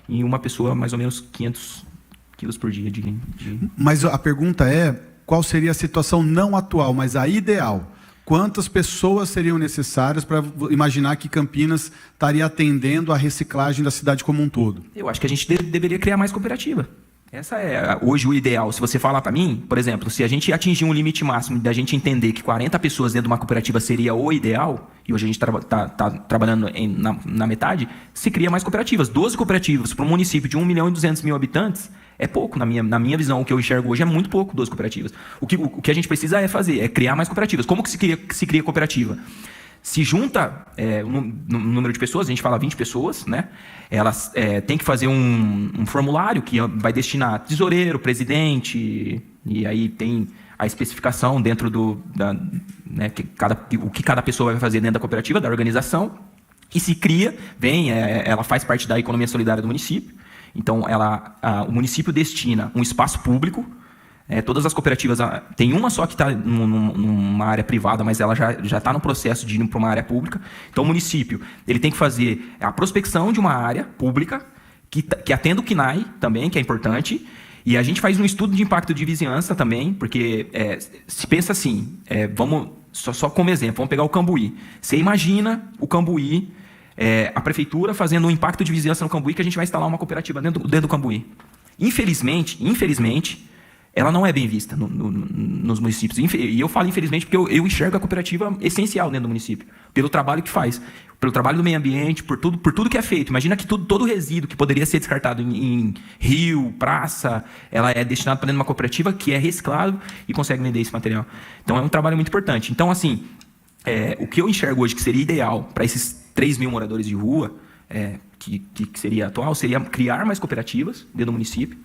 e uma pessoa, mais ou menos 500 quilos por dia de... Mas a pergunta é... Qual seria a situação não atual, mas a ideal? Quantas pessoas seriam necessárias para imaginar que Campinas estaria atendendo a reciclagem da cidade como um todo? Eu acho que a gente deveria criar mais cooperativa. Essa é hoje o ideal. Se você falar para mim, por exemplo, se a gente atingir um limite máximo da gente entender que 40 pessoas dentro de uma cooperativa seria o ideal, e hoje a gente está trabalhando na metade, se cria mais cooperativas. 12 cooperativas para um município de 1.200.000 habitantes é pouco, na minha visão. O que eu enxergo hoje é muito pouco, 12 cooperativas. O que a gente precisa é criar mais cooperativas. Como que se cria cooperativa? Se junta um número de pessoas, a gente fala 20 pessoas, né? Elas têm que fazer um formulário que vai destinar tesoureiro, presidente, e aí tem a especificação dentro né, o que cada pessoa vai fazer dentro da cooperativa, da organização, e se cria, ela faz parte da economia solidária do município. Então, o município destina um espaço público Todas as cooperativas, tem uma só que está numa área privada, mas ela já está no processo de ir para uma área pública. Então, o município ele tem que fazer a prospecção de uma área pública que atenda o CNAE também, que é importante. E a gente faz um estudo de impacto de vizinhança também, porque se pensa assim, vamos só como exemplo, vamos pegar o Cambuí. Você imagina o Cambuí, a prefeitura fazendo um impacto de vizinhança no Cambuí, que a gente vai instalar uma cooperativa dentro do Cambuí. Infelizmente, ela não é bem vista nos municípios. E eu falo infelizmente porque eu enxergo a cooperativa essencial dentro do município, pelo trabalho que faz, pelo trabalho do meio ambiente, por tudo que é feito. Imagina que todo o resíduo que poderia ser descartado em rio, praça, ela é destinado para dentro de uma cooperativa que é reciclado e consegue vender esse material. Então, é um trabalho muito importante. Então, assim, o que eu enxergo hoje que seria ideal para esses 3 mil moradores de rua, que seria atual, seria criar mais cooperativas dentro do município.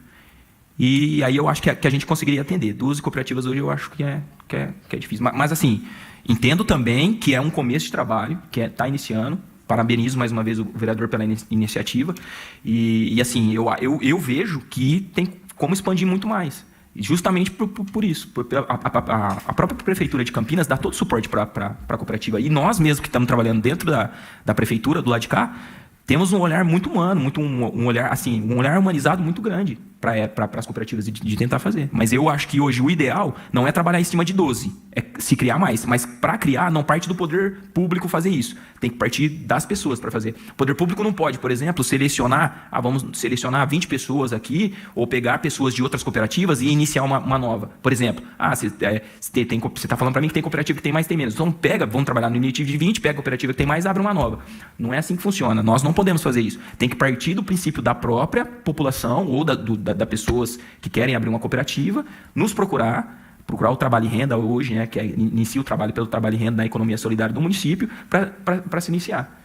E aí eu acho que a gente conseguiria atender. 12 cooperativas hoje eu acho que é difícil. Mas, assim, entendo também que é um começo de trabalho, que está iniciando. Parabenizo mais uma vez o vereador pela iniciativa. E assim, eu vejo que tem como expandir muito mais. Justamente por isso. A própria Prefeitura de Campinas dá todo o suporte para a cooperativa. E nós mesmos que estamos trabalhando dentro da Prefeitura, do lado de cá, temos um olhar muito humano, um olhar humanizado muito grande para as cooperativas de tentar fazer. Mas eu acho que hoje o ideal não é trabalhar em cima de 12, é se criar mais. Mas para criar, não parte do poder público fazer isso. Tem que partir das pessoas para fazer. O poder público não pode, por exemplo, selecionar, vamos selecionar 20 pessoas aqui, ou pegar pessoas de outras cooperativas e iniciar uma nova. Por exemplo, você está falando para mim que tem cooperativa que tem mais, tem menos. Então vamos trabalhar no limite de 20, pega a cooperativa que tem mais, abre uma nova. Não é assim que funciona. Nós não podemos fazer isso. Tem que partir do princípio da própria população ou da pessoas que querem abrir uma cooperativa, nos procurar o trabalho e renda hoje, né, que inicia o trabalho pelo trabalho e renda na economia solidária do município, para se iniciar.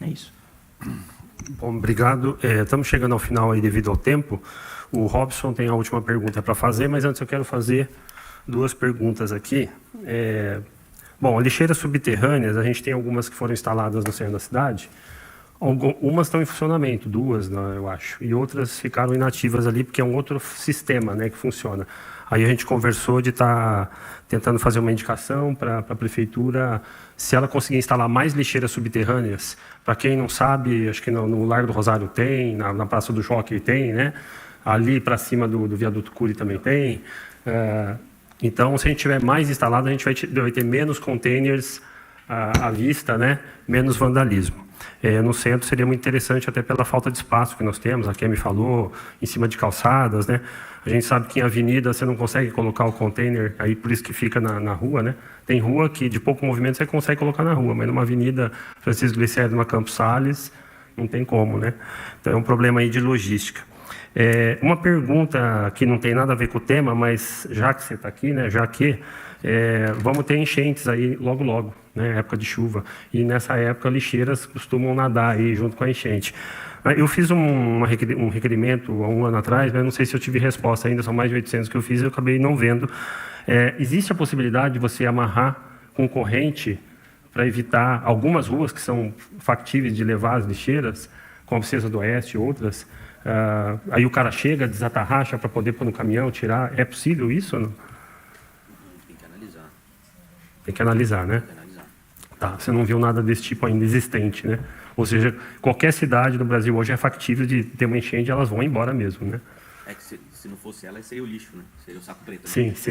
É isso. Bom, obrigado. Estamos chegando ao final aí devido ao tempo. O Robson tem a última pergunta para fazer, mas antes eu quero fazer 2 perguntas aqui. Bom, lixeiras subterrâneas, a gente tem algumas que foram instaladas no centro da cidade. Umas estão em funcionamento, 2, né, eu acho, e outras ficaram inativas ali, porque é um outro sistema, né, que funciona. Aí a gente conversou de estar tentando fazer uma indicação para a prefeitura, se ela conseguir instalar mais lixeiras subterrâneas. Para quem não sabe, acho que no Largo do Rosário tem, na Praça do Jockey tem, né? Ali para cima do Viaduto Cury também tem. Então, se a gente tiver mais instalado, a gente vai ter menos containers à vista, né? Menos vandalismo. No centro seria muito interessante, até pela falta de espaço que nós temos, a Kemi falou, em cima de calçadas, né? A gente sabe que em avenida você não consegue colocar o container, aí por isso que fica na rua, né? Tem rua que de pouco movimento você consegue colocar na rua, mas numa avenida Francisco Glicério, numa Campos Sales, não tem como, né? Então é um problema aí de logística. Uma pergunta que não tem nada a ver com o tema, mas já que você está aqui, né? Vamos ter enchentes aí logo, né, época de chuva. E nessa época, lixeiras costumam nadar aí junto com a enchente. Eu fiz um requerimento há um ano atrás, né, não sei se eu tive resposta ainda, são mais de 800 que eu fiz e eu acabei não vendo. Existe a possibilidade de você amarrar com corrente para evitar algumas ruas que são factíveis de levar as lixeiras, como a Princesa do Oeste e outras. Aí o cara chega, desatarracha para poder pôr no caminhão, tirar. É possível isso ou não? Tem que analisar, né? Tá, você não viu nada desse tipo ainda existente, né? Ou seja, qualquer cidade do Brasil hoje é factível de ter uma enchente e elas vão embora mesmo, né? Que se não fosse ela, seria o lixo, né? Seria o saco preto. Sim. Se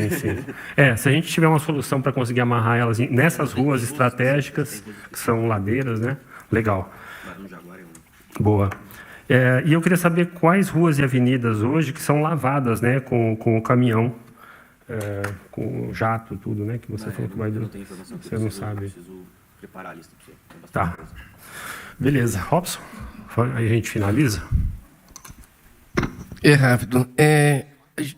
a gente tiver uma solução para conseguir amarrar elas nessas ruas estratégicas, que são ladeiras, né? Legal. Boa. E eu queria saber quais ruas e avenidas hoje que são lavadas, né? Com o caminhão. Com o jato, tudo, né? Que você falou que vai... Não tenho informação. Você não sabe. Preciso preparar a lista para você. Tá. Beleza. Robson, aí a gente finaliza? Rápido.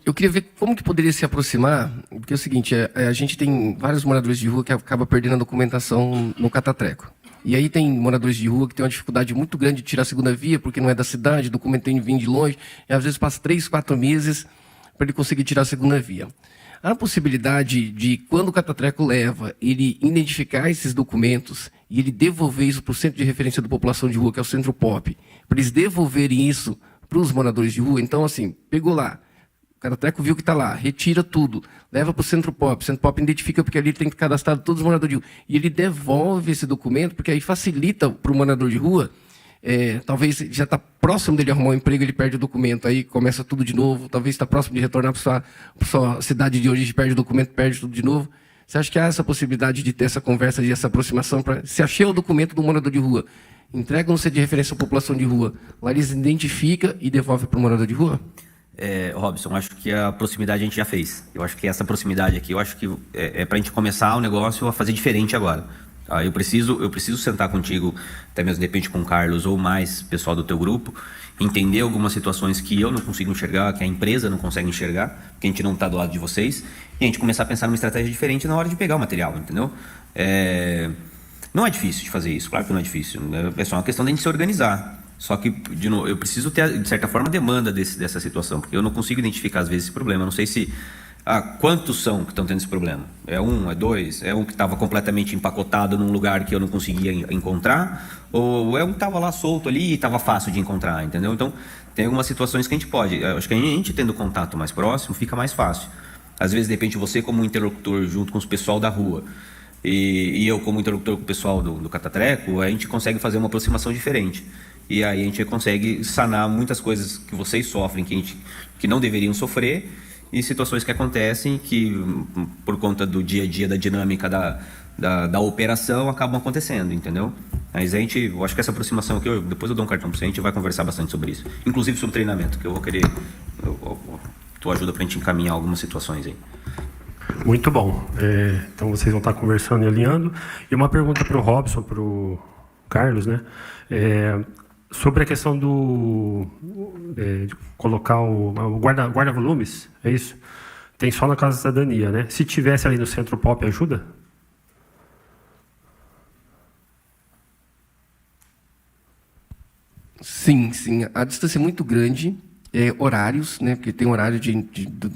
Eu queria ver como que poderia se aproximar, porque é o seguinte, a gente tem vários moradores de rua que acabam perdendo a documentação no catatreco. E aí tem moradores de rua que tem uma dificuldade muito grande de tirar a segunda via, porque não é da cidade, o documento tem que vir de longe, e às vezes passa 3, 4 meses para ele conseguir tirar a segunda via. Há a possibilidade de, quando o catatreco leva, ele identificar esses documentos e ele devolver isso para o Centro de Referência da População de Rua, que é o Centro POP, para eles devolverem isso para os moradores de rua. Então, assim, pegou lá, O Catatreco viu que está lá, retira tudo, leva para o Centro Pop identifica porque ali tem que cadastrar todos os moradores de rua. E ele devolve esse documento, porque aí facilita para o morador de rua. Talvez já está próximo dele arrumar um emprego, ele perde o documento, aí começa tudo de novo. Talvez está próximo de retornar para sua cidade de origem, perde o documento, perde tudo de novo. Você acha que há essa possibilidade de ter essa conversa e essa aproximação? Se achei o documento do morador de rua, entrega um centro de referência à população de rua, lá eles identificam e devolve para o morador de rua? Robson, acho que a proximidade a gente já fez. Eu acho que essa proximidade aqui, eu acho que é para a gente começar o negócio a fazer diferente agora. Tá? Eu preciso sentar contigo, até mesmo de repente com o Carlos ou mais pessoal do teu grupo, entender algumas situações que eu não consigo enxergar, que a empresa não consegue enxergar, que a gente não está do lado de vocês, e a gente começar a pensar numa estratégia diferente na hora de pegar o material, entendeu? Não é difícil de fazer isso, claro que não é difícil, é só uma questão de a gente se organizar. Só que, de novo, eu preciso ter, de certa forma, demanda dessa situação, porque eu não consigo identificar, às vezes, esse problema. Eu não sei se... quantos são que estão tendo esse problema? É um, é dois? É um que estava completamente empacotado num lugar que eu não conseguia encontrar? Ou é um que estava lá solto ali e estava fácil de encontrar, entendeu? Então, tem algumas situações que a gente pode... Acho que a gente tendo contato mais próximo, fica mais fácil. Às vezes, de repente, você como interlocutor junto com os pessoal da rua e eu como interlocutor com o pessoal do Catatreco, a gente consegue fazer uma aproximação diferente. E aí a gente consegue sanar muitas coisas que vocês sofrem, que não deveriam sofrer, e situações que acontecem que, por conta do dia a dia, da dinâmica da operação, acabam acontecendo, entendeu? Mas eu acho que essa aproximação aqui, depois eu dou um cartão para você, a gente vai conversar bastante sobre isso. Inclusive sobre treinamento, que eu vou querer tua ajuda para a gente encaminhar algumas situações aí. Muito bom. Então vocês vão estar conversando e alinhando. E uma pergunta para o Robson, para o Carlos, né? Sobre a questão de colocar o guarda-volumes, é isso? Tem só na Casa da Cidadania, né? Se tivesse ali no Centro Pop, ajuda? Sim. A distância é muito grande. Horários, né? Porque tem horário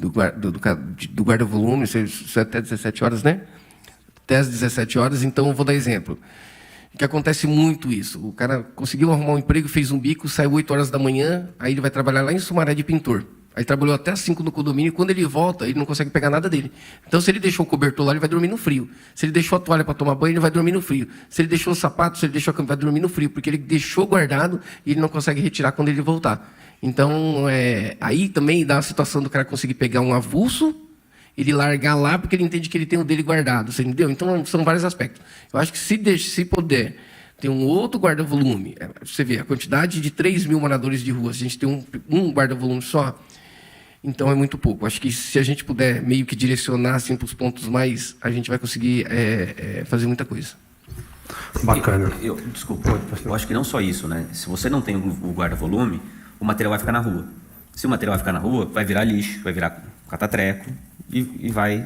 do guarda-volume, isso é até 17 horas, né? Até às 17 horas. Então, eu vou dar exemplo. Que acontece muito isso. O cara conseguiu arrumar um emprego, fez um bico, saiu 8 horas da manhã, aí ele vai trabalhar lá em Sumaré de pintor. Aí trabalhou até às 5 no condomínio, e quando ele volta, ele não consegue pegar nada dele. Então, se ele deixou o cobertor lá, ele vai dormir no frio. Se ele deixou a toalha para tomar banho, ele vai dormir no frio. Se ele deixou o sapato, se ele deixou a cama, vai dormir no frio, porque ele deixou guardado e ele não consegue retirar quando ele voltar. Então, aí também dá a situação do cara conseguir pegar um avulso, ele largar lá porque ele entende que ele tem o dele guardado, você entendeu? Então, são vários aspectos. Eu acho que se puder ter um outro guarda-volume, você vê a quantidade de 3 mil moradores de rua, se a gente tem um guarda-volume só, então é muito pouco. Acho que se a gente puder meio que direcionar assim, para os pontos mais, a gente vai conseguir fazer muita coisa. Bacana. Desculpa, eu acho que não só isso, né? Se você não tem o guarda-volume, o material vai ficar na rua. Se o material vai ficar na rua, vai virar lixo, vai virar catatreco e vai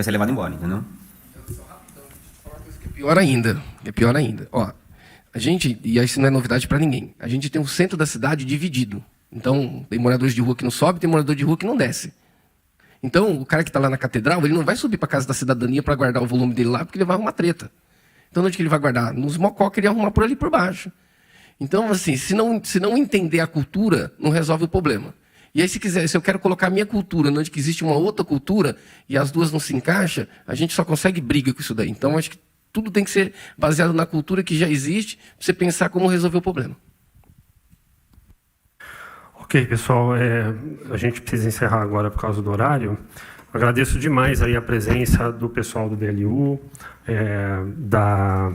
ser levado embora, entendeu? É pior ainda. Ó, a gente, e isso não é novidade para ninguém, a gente tem o centro da cidade dividido. Então, tem moradores de rua que não sobe, tem morador de rua que não desce. Então, o cara que está lá na catedral, ele não vai subir para a Casa da Cidadania para guardar o volume dele lá, porque ele vai arrumar treta. Então, onde que ele vai guardar? Nos mocó que ele ia arrumar por ali por baixo. Então, assim, se não entender a cultura, não resolve o problema. E aí, se eu quero colocar a minha cultura onde que existe uma outra cultura e as duas não se encaixam, a gente só consegue briga com isso daí. Então, acho que tudo tem que ser baseado na cultura que já existe, para você pensar como resolver o problema. Ok, pessoal, a gente precisa encerrar agora por causa do horário. Agradeço demais aí a presença do pessoal do DLU, da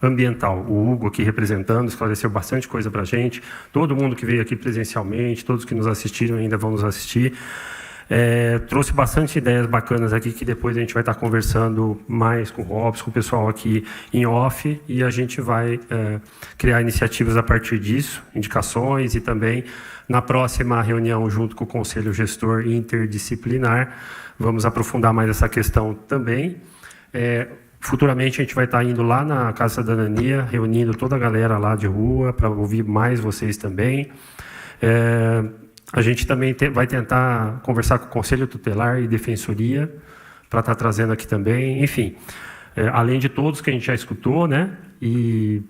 Ambiental. O Hugo aqui representando, esclareceu bastante coisa para a gente. Todo mundo que veio aqui presencialmente, todos que nos assistiram ainda vão nos assistir. Trouxe bastante ideias bacanas aqui que depois a gente vai estar conversando mais com o Robson, com o pessoal aqui em off, e a gente vai criar iniciativas a partir disso, indicações, e também na próxima reunião junto com o Conselho Gestor Interdisciplinar vamos aprofundar mais essa questão também. Futuramente a gente vai estar indo lá na Casa da Cidadania, reunindo toda a galera lá de rua para ouvir mais vocês também. A gente também vai tentar conversar com o Conselho Tutelar e Defensoria para estar trazendo aqui também. Enfim, além de todos que a gente já escutou, né? E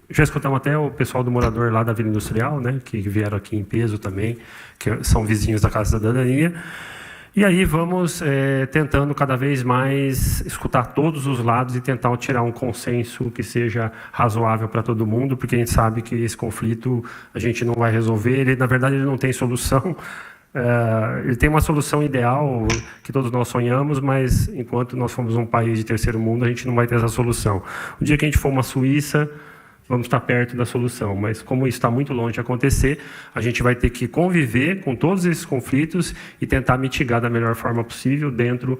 Já escutamos até o pessoal do morador lá da Vila Industrial, né, que vieram aqui em peso também, que são vizinhos da Casa da Cidadania. E aí vamos tentando cada vez mais escutar todos os lados e tentar tirar um consenso que seja razoável para todo mundo, porque a gente sabe que esse conflito a gente não vai resolver, ele, na verdade ele não tem solução. Ele tem uma solução ideal que todos nós sonhamos, mas enquanto nós formos um país de terceiro mundo, a gente não vai ter essa solução. O dia que a gente for uma Suíça, vamos estar perto da solução, mas como isso está muito longe de acontecer, a gente vai ter que conviver com todos esses conflitos e tentar mitigar da melhor forma possível dentro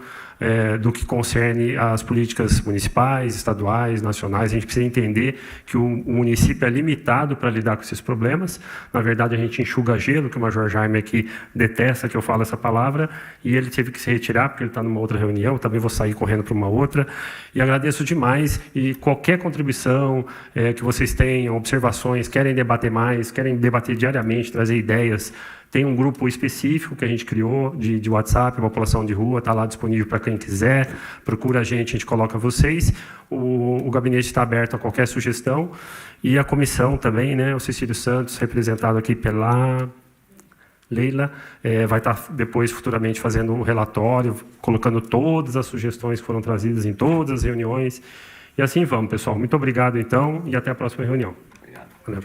do que concerne as políticas municipais, estaduais, nacionais. A gente precisa entender que o município é limitado para lidar com esses problemas. Na verdade, a gente enxuga gelo, que o Major Jaime aqui detesta que eu falo essa palavra, e ele teve que se retirar porque ele está numa outra reunião. Eu também vou sair correndo para uma outra. E agradeço demais, e qualquer contribuição que vocês tenham, observações, querem debater mais, querem debater diariamente, trazer ideias. Tem um grupo específico que a gente criou de WhatsApp, População de Rua, está lá disponível para quem quiser. Procura a gente coloca vocês. O gabinete está aberto a qualquer sugestão. E a comissão também, né? O Cecílio Santos, representado aqui pela Leila, vai estar depois, futuramente, fazendo um relatório, colocando todas as sugestões que foram trazidas em todas as reuniões. E assim vamos, pessoal. Muito obrigado, então, e até a próxima reunião. Obrigado. Valeu.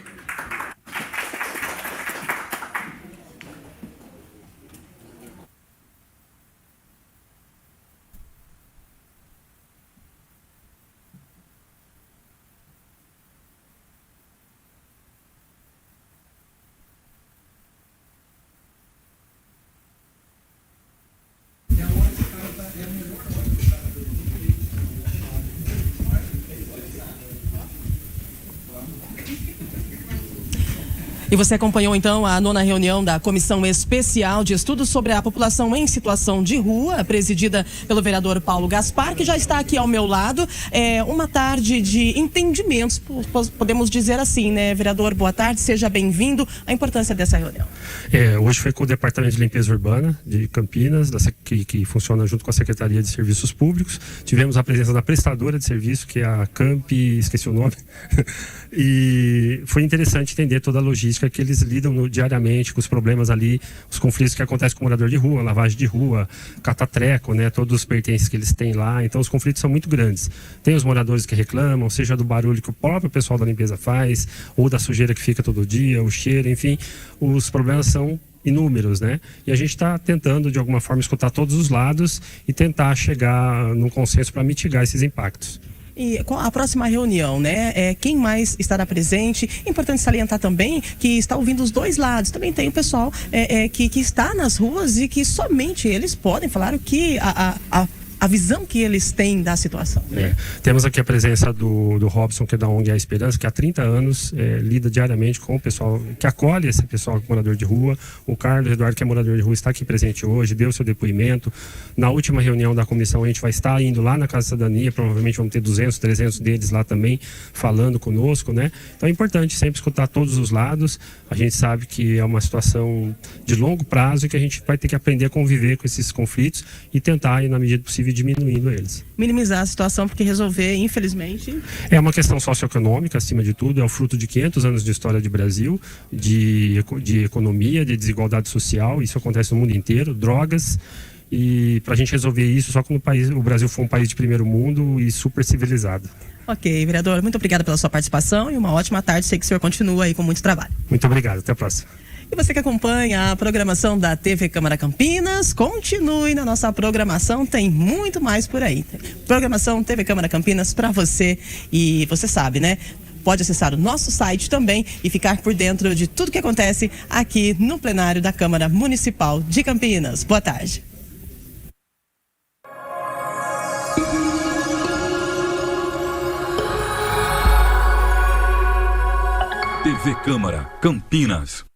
E você acompanhou, então, a 9ª reunião da Comissão Especial de Estudos sobre a População em Situação de Rua, presidida pelo vereador Paulo Gaspar, que já está aqui ao meu lado. Uma tarde de entendimentos, podemos dizer assim, né, vereador? Boa tarde, seja bem-vindo. A importância dessa reunião. Hoje foi com o Departamento de Limpeza Urbana de Campinas, que funciona junto com a Secretaria de Serviços Públicos. Tivemos a presença da prestadora de serviço, que é a Camp, esqueci o nome. E foi interessante entender toda a logística que eles lidam diariamente com os problemas ali, os conflitos que acontecem com o morador de rua, lavagem de rua, catatreco, né, todos os pertences que eles têm lá. Então os conflitos são muito grandes. Tem os moradores que reclamam, seja do barulho que o próprio pessoal da limpeza faz, ou da sujeira que fica todo dia, o cheiro, enfim, os problemas são inúmeros, né? E a gente está tentando, de alguma forma, escutar todos os lados e tentar chegar num consenso para mitigar esses impactos. E com a próxima reunião, né? Quem mais estará presente? Importante salientar também que está ouvindo os dois lados. Também tem o pessoal que está nas ruas e que somente eles podem falar o que a visão que eles têm da situação. Temos aqui a presença do Robson, que é da ONG A Esperança, que há 30 anos lida diariamente com o pessoal, que acolhe esse pessoal morador de rua. O Carlos Eduardo, que é morador de rua, está aqui presente hoje, deu seu depoimento. Na última reunião da comissão, a gente vai estar indo lá na Casa da Cidadania, provavelmente vamos ter 200, 300 deles lá também, falando conosco, né? Então é importante sempre escutar todos os lados. A gente sabe que é uma situação de longo prazo e que a gente vai ter que aprender a conviver com esses conflitos e tentar, na medida possível, diminuindo eles. Minimizar a situação, porque resolver, infelizmente... É uma questão socioeconômica, acima de tudo, é o fruto de 500 anos de história de Brasil, de economia, de desigualdade social, isso acontece no mundo inteiro, drogas, e para a gente resolver isso, só quando o Brasil for um país de primeiro mundo e super civilizado. Ok, vereador, muito obrigada pela sua participação e uma ótima tarde, sei que o senhor continua aí com muito trabalho. Muito obrigado, até a próxima. E você que acompanha a programação da TV Câmara Campinas, continue na nossa programação, tem muito mais por aí. Programação TV Câmara Campinas para você, e você sabe, né? Pode acessar o nosso site também e ficar por dentro de tudo que acontece aqui no plenário da Câmara Municipal de Campinas. Boa tarde. TV Câmara Campinas.